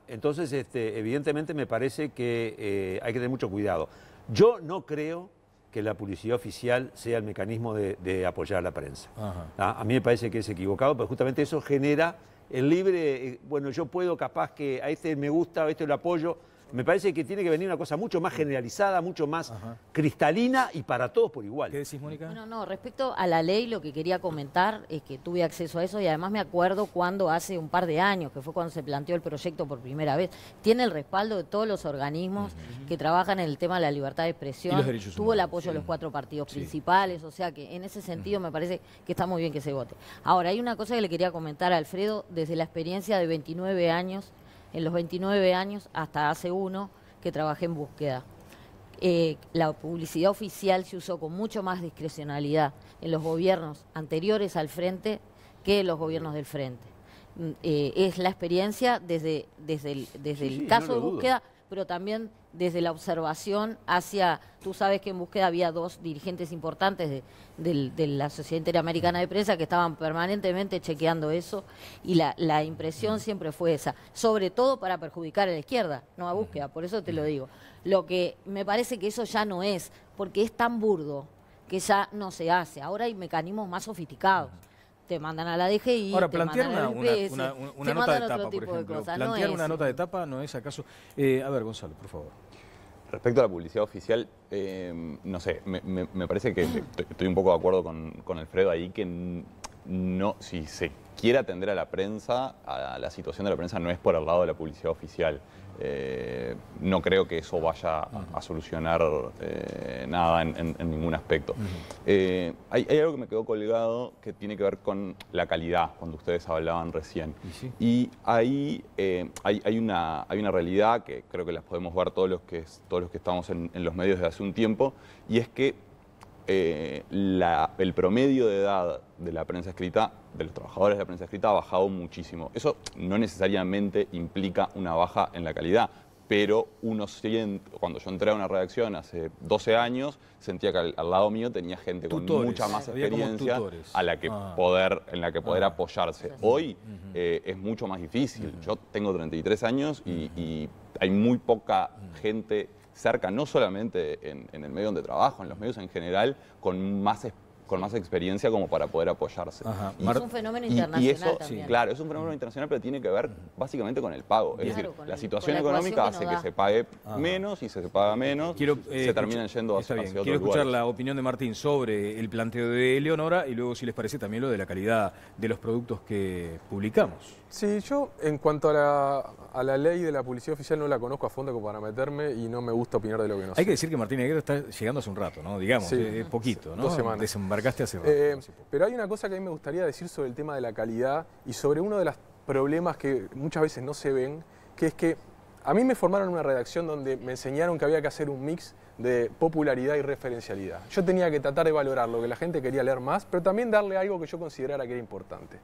Entonces, evidentemente me parece que hay que tener mucho cuidado. Yo no creo que la publicidad oficial sea el mecanismo de apoyar a la prensa. A mí me parece que es equivocado, pero justamente eso genera el libre, bueno, yo puedo capaz que a este me gusta, a este lo apoyo. Me parece que tiene que venir una cosa mucho más generalizada, mucho más cristalina y para todos por igual. ¿Qué decís, Mónica? No, respecto a la ley, lo que quería comentar es que tuve acceso a eso y además me acuerdo cuando hace un par de años, que fue cuando se planteó el proyecto por primera vez, tiene el respaldo de todos los organismos que trabajan en el tema de la libertad de expresión, y los derechos tuvo humanos. el apoyo de los 4 partidos principales, o sea que en ese sentido me parece que está muy bien que se vote. Ahora, hay una cosa que le quería comentar a Alfredo, desde la experiencia de 29 años, en los 29 años hasta hace 1 que trabajé en búsqueda. La publicidad oficial se usó con mucho más discrecionalidad en los gobiernos anteriores al frente que en los gobiernos del frente. Es la experiencia desde el caso de búsqueda, pero también desde la observación hacia, tú sabes que en búsqueda había 2 dirigentes importantes de la Sociedad Interamericana de Prensa que estaban permanentemente chequeando eso y la impresión siempre fue esa, sobre todo para perjudicar a la izquierda, no a búsqueda, por eso te lo digo. Lo que me parece que eso ya no es, porque es tan burdo que ya no se hace, ahora hay mecanismos más sofisticados. Te mandan a la DGI, ahora, te plantear mandan al UPS, una nota de tapa, por ejemplo. Plantear una eso. nota de tapa no es acaso... a ver, Gonzalo, por favor. Respecto a la publicidad oficial, no sé, me parece que estoy un poco de acuerdo con Alfredo ahí, que no, si se quiere atender a la prensa, a la situación de la prensa no es por el lado de la publicidad oficial. No creo que eso vaya a solucionar nada en ningún aspecto. Hay algo que me quedó colgado que tiene que ver con la calidad, cuando ustedes hablaban recién. Y ahí hay una realidad que creo que las podemos ver todos los que estamos en los medios desde hace un tiempo, y es que el promedio de edad de la prensa escrita, de los trabajadores de la prensa escrita, ha bajado muchísimo. Eso no necesariamente implica una baja en la calidad, pero cuando yo entré a una redacción hace 12 años, sentía que al lado mío tenía gente con mucha más experiencia en la que poder apoyarse. Hoy es mucho más difícil. Yo tengo 33 años y hay muy poca gente cerca, no solamente en el medio donde trabajo, en los medios en general, con más experiencia como para poder apoyarse. Es un fenómeno internacional y eso, también. Claro, es un fenómeno internacional, pero tiene que ver básicamente con el pago. Es decir, la situación económica hace que se pague menos, y si se paga menos, se terminan yendo hacia otros lugares. Quiero escuchar la opinión de Martín sobre el planteo de Eleonora y luego, si les parece, también lo de la calidad de los productos que publicamos. Sí, yo en cuanto a la ley de la publicidad oficial no la conozco a fondo como para meterme y no me gusta opinar de lo que no sé. Hay que decir que Martín Aguirre está llegando hace un rato, ¿no? Digamos, poquito, ¿no? 2 semanas. Desembarcaste hace rato. Pero hay una cosa que a mí me gustaría decir sobre el tema de la calidad y sobre uno de los problemas que muchas veces no se ven, que es que a mí me formaron en una redacción donde me enseñaron que había que hacer un mix de popularidad y referencialidad. Yo tenía que tratar de valorar lo que la gente quería leer más, pero también darle algo que yo considerara que era importante.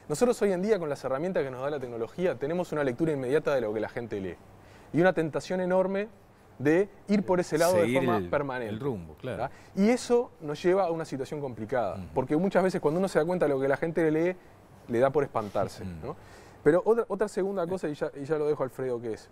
Nosotros hoy en día, con las herramientas que nos da la tecnología, tenemos una lectura inmediata de lo que la gente lee. y una tentación enorme de ir por ese lado de forma permanente. El rumbo, claro. ¿verdad? Y eso nos lleva a una situación complicada, porque muchas veces cuando uno se da cuenta de lo que la gente lee, le da por espantarse, ¿no? Pero otra segunda cosa, y ya lo dejo a Alfredo, que es,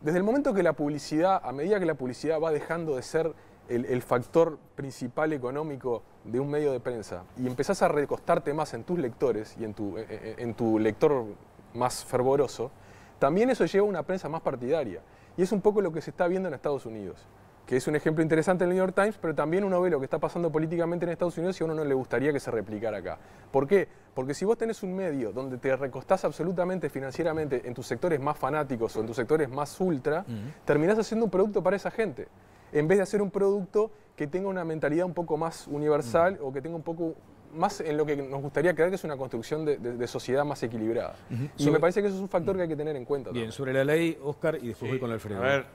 desde el momento que la publicidad, a medida que la publicidad va dejando de ser el factor principal económico de un medio de prensa y empezás a recostarte más en tus lectores y en tu lector más fervoroso, también eso lleva a una prensa más partidaria. Y es un poco lo que se está viendo en Estados Unidos, que es un ejemplo interesante en el New York Times, pero también uno ve lo que está pasando políticamente en Estados Unidos y a uno no le gustaría que se replicara acá. ¿Por qué? Porque si vos tenés un medio donde te recostás absolutamente financieramente en tus sectores más fanáticos o en tus sectores más ultra, terminás haciendo un producto para esa gente, en vez de hacer un producto que tenga una mentalidad un poco más universal o que tenga un poco más en lo que nos gustaría creer que es una construcción de sociedad más equilibrada. Y me parece que eso es un factor que hay que tener en cuenta. Bien, sobre la ley, Óscar, y después voy con Alfredo. A ver,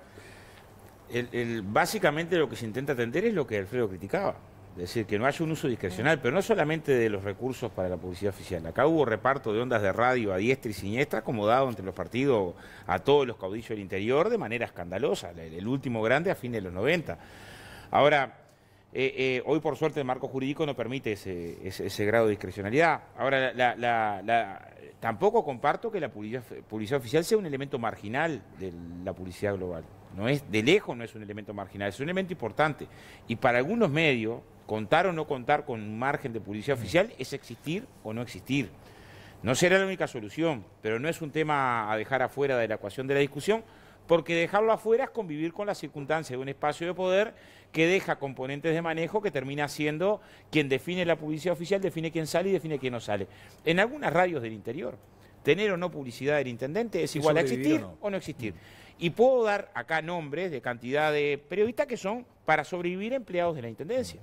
básicamente lo que se intenta atender es lo que Alfredo criticaba. Es decir, que no haya un uso discrecional, pero no solamente de los recursos para la publicidad oficial. Acá hubo reparto de ondas de radio a diestra y siniestra, acomodado entre los partidos a todos los caudillos del interior de manera escandalosa. El último grande a fines de los 90. Ahora, hoy por suerte el marco jurídico no permite ese grado de discrecionalidad. Ahora, tampoco comparto que la publicidad oficial sea un elemento marginal de la publicidad global. No es, de lejos no es un elemento marginal, es un elemento importante. Y para algunos medios, contar o no contar con un margen de publicidad oficial es existir o no existir. No será la única solución, pero no es un tema a dejar afuera de la ecuación de la discusión, porque dejarlo afuera es convivir con las circunstancias de un espacio de poder que deja componentes de manejo que termina siendo quien define la publicidad oficial, define quién sale y define quién no sale. En algunas radios del interior, tener o no publicidad del intendente es igual a existir o no existir. Y puedo dar acá nombres de cantidad de periodistas que son para sobrevivir empleados de la intendencia.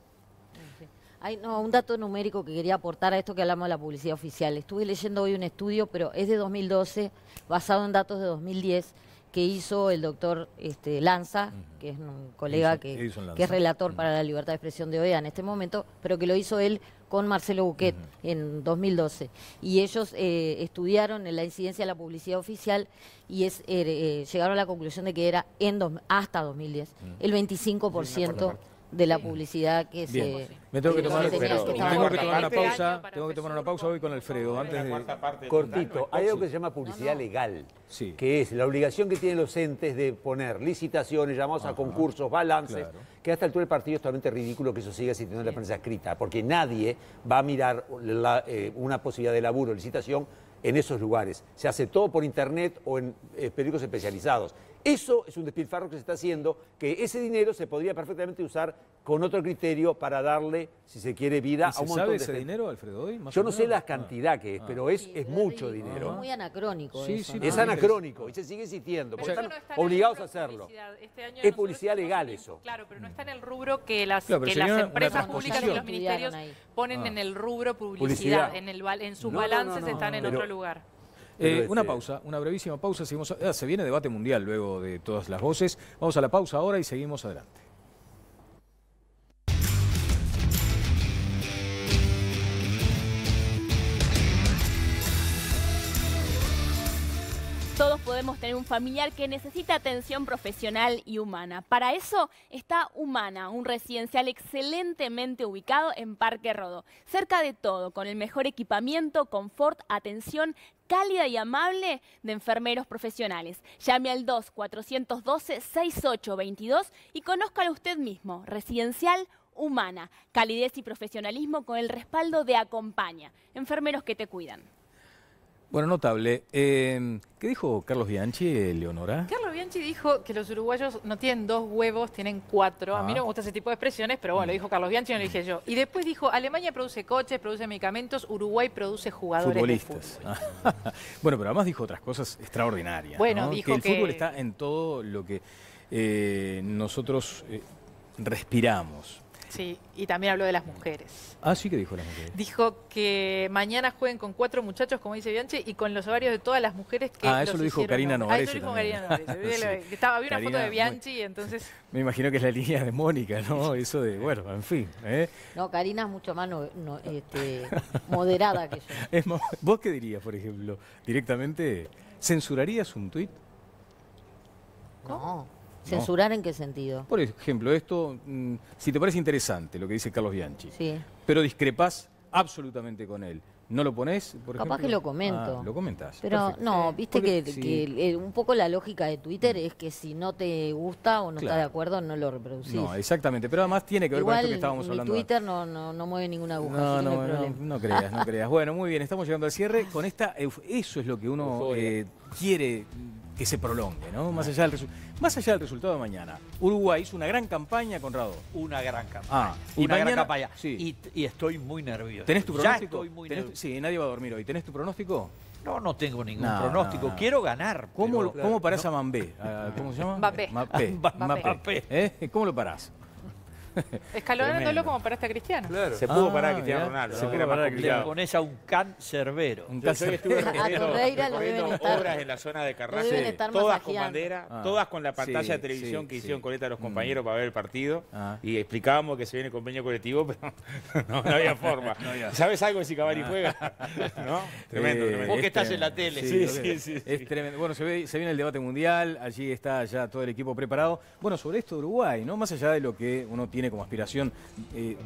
Hay un dato numérico que quería aportar a esto que hablamos de la publicidad oficial. Estuve leyendo hoy un estudio, pero es de 2012, basado en datos de 2010, que hizo el doctor Lanza, que es un colega que es relator para la libertad de expresión de OEA en este momento, pero que lo hizo él con Marcelo Buquet en 2012. Y ellos estudiaron la incidencia de la publicidad oficial y llegaron a la conclusión de que era hasta 2010 el 25% de la publicidad que se... Me tengo que tomar una pausa. Tengo que tomar una pausa hoy con Alfredo. Antes de... Cortito, hay algo que se llama publicidad legal, que es la obligación que tienen los entes de poner licitaciones, llamados a concursos, balances, que a esta altura del partido es totalmente ridículo que eso siga existiendo en la prensa escrita, porque nadie va a mirar una posibilidad de laburo, licitación, en esos lugares. Se hace todo por internet o en periódicos especializados. Eso es un despilfarro que se está haciendo, que ese dinero se podría perfectamente usar con otro criterio para darle, si se quiere, vida a un montón de gente. ¿Se sabe ese dinero, Alfredo, hoy? Yo no sé la cantidad que es, pero es mucho dinero. Es muy anacrónico eso, ¿no? Es anacrónico y se sigue insistiendo, porque están obligados a hacerlo. Es publicidad legal eso. Claro, pero no está en el rubro que las empresas públicas y los ministerios ponen en el rubro publicidad. En sus balances están en otro lugar. Una pausa, una brevísima pausa. Seguimos, se viene debate mundial luego de todas las voces. Vamos a la pausa ahora y seguimos adelante. Todos podemos tener un familiar que necesita atención profesional y humana. Para eso está Humana, un residencial excelentemente ubicado en Parque Rodó. Cerca de todo, con el mejor equipamiento, confort, atención cálida y amable de enfermeros profesionales. Llame al 2-412-6822 y conózcalo usted mismo. Residencial Humana, calidez y profesionalismo con el respaldo de Acompaña. Enfermeros que te cuidan. Bueno, notable. ¿Qué dijo Carlos Bianchi, Leonora? Carlos Bianchi dijo que los uruguayos no tienen 2 huevos, tienen 4. A mí no me gusta ese tipo de expresiones, pero bueno, lo dijo Carlos Bianchi, no lo dije yo. Y después dijo, Alemania produce coches, produce medicamentos, Uruguay produce jugadores de fútbol. Bueno, pero además dijo otras cosas extraordinarias. Bueno, ¿no? dijo que el fútbol está en todo lo que nosotros respiramos. Sí, y también habló de las mujeres. Ah, sí, ¿qué dijo las mujeres? Dijo que mañana jueguen con 4 muchachos, como dice Bianchi, y con los horarios de todas las mujeres que eso lo dijo Karina Novarese. Había una foto de Bianchi, entonces... Me imagino que es la línea de Mónica, ¿no? Eso de, bueno, en fin. No, Karina es mucho más moderada que yo. ¿Vos qué dirías, por ejemplo? ¿Directamente censurarías un tuit? No. ¿Censurar en qué sentido? Por ejemplo, esto, si te parece interesante lo que dice Carlos Bianchi, Sí. pero discrepás absolutamente con él, ¿no lo ponés, por ejemplo? Capaz que lo comento. Lo comentás. Pero perfecto. no, viste Porque, que un poco la lógica de Twitter es que si no te gusta o no estás de acuerdo, no lo reproducís. No, exactamente, pero además tiene que ver Igual, con esto que estábamos hablando. Twitter no mueve ninguna aguja. No, así que no, no hay problema. no creas, no creas. Bueno, muy bien, estamos llegando al cierre. Con esta, eso es lo que uno quiere que se prolongue, ¿no? Más allá del resultado de mañana. Uruguay hizo una gran campaña, Conrado. Una gran campaña. Y una gran mañana, campaña. sí. Y estoy muy nervioso. ¿Tenés tu pronóstico? Ya estoy muy nervioso. Sí, nadie va a dormir hoy. ¿Tenés tu pronóstico? No tengo ningún pronóstico. Quiero ganar. ¿Cómo parás a Mbappé? ¿Cómo se llama? Mbappé. ¿Cómo lo parás? Escalonándolo como paraste a Cristiano. Claro. Se pudo parar a Cristiano Ronaldo. Se pudo parar a Cristiano. Le pones a un cancerbero. Yo estuve recorriendo obras en la zona de Carrasco, todas con bandera, todas con la pantalla de televisión que hicieron Coleta los compañeros para ver el partido. Y explicábamos que se viene convenio colectivo, pero no había forma. ¿Sabes algo de si Cavani juega? ¿No? Tremendo. Vos que estás en la tele. Sí. Es tremendo. Bueno, se viene el debate mundial, allí está ya todo el equipo preparado. Bueno, sobre esto de Uruguay, ¿no? Más allá de lo que uno tiene como aspiración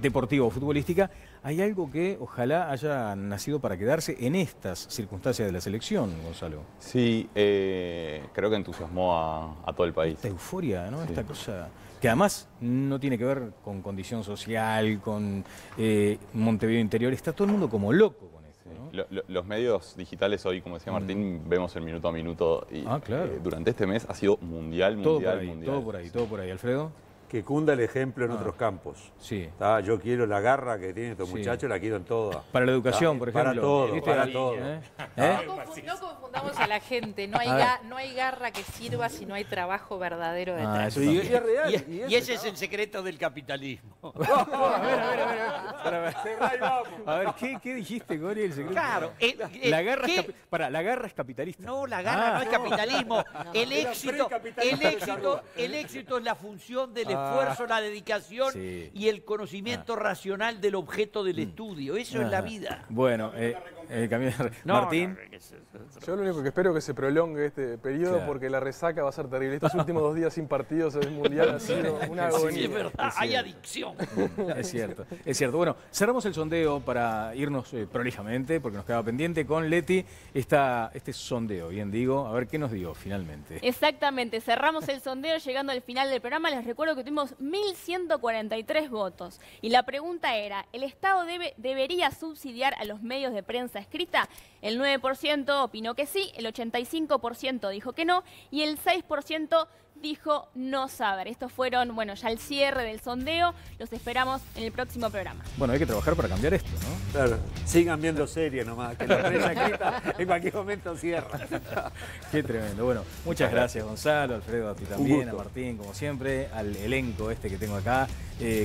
deportiva o futbolística, hay algo que ojalá haya nacido para quedarse en estas circunstancias de la selección, Gonzalo. Sí, creo que entusiasmó a todo el país. Esta euforia, ¿no? Sí. Esta cosa que además no tiene que ver con condición social, con Montevideo Interior, está todo el mundo como loco con esto, ¿no? Los medios digitales hoy, como decía Martín, vemos el minuto a minuto y claro. Durante este mes ha sido mundial. Todo por ahí, Alfredo. Que cunda el ejemplo en otros campos. Sí. Yo quiero la garra que tienen estos muchachos, la quiero en todas. Para la educación, por ejemplo. Para todo. No confundamos a la gente. No hay garra que sirva si no hay trabajo verdadero detrás. Y es real. Y ese es el secreto del capitalismo. A ver, ¿qué dijiste, Gori? El secreto. Claro. La garra es capitalista. No, la garra no es capitalismo. El éxito es la función del esfuerzo, la dedicación y el conocimiento racional del objeto del estudio. Eso es la vida. Bueno, Martín. Yo lo único que espero es que se prolongue este periodo porque la resaca va a ser terrible. Estos últimos 2 días sin partidos del Mundial ha sido una agonía. Sí, es verdad, hay adicción. Es cierto. Bueno, cerramos el sondeo para irnos prolijamente, porque nos quedaba pendiente con Leti este sondeo, bien digo. A ver qué nos dio finalmente. Exactamente, cerramos el sondeo llegando al final del programa. Les recuerdo que tuvimos 1.143 votos. Y la pregunta era, ¿el Estado debería subsidiar a los medios de prensa escrita? El 9% opinó que sí, el 85% dijo que no y el 6% dijo no saber. Estos fueron, ya el cierre del sondeo. Los esperamos en el próximo programa. Bueno, hay que trabajar para cambiar esto, ¿no? Claro, sigan viendo series nomás, que la prensa escrita en cualquier momento cierra. Qué tremendo. Bueno, muchas gracias, Gonzalo, Alfredo, a ti también, a Martín, como siempre, al elenco que tengo acá,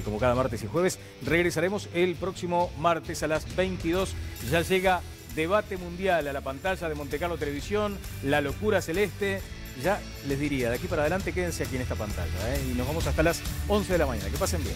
como cada martes y jueves. Regresaremos el próximo martes a las 22. Ya llega Debate Mundial a la pantalla de Montecarlo Televisión, La Locura Celeste. Ya les diría, de aquí para adelante quédense aquí en esta pantalla, y nos vamos hasta las 11 de la mañana. Que pasen bien.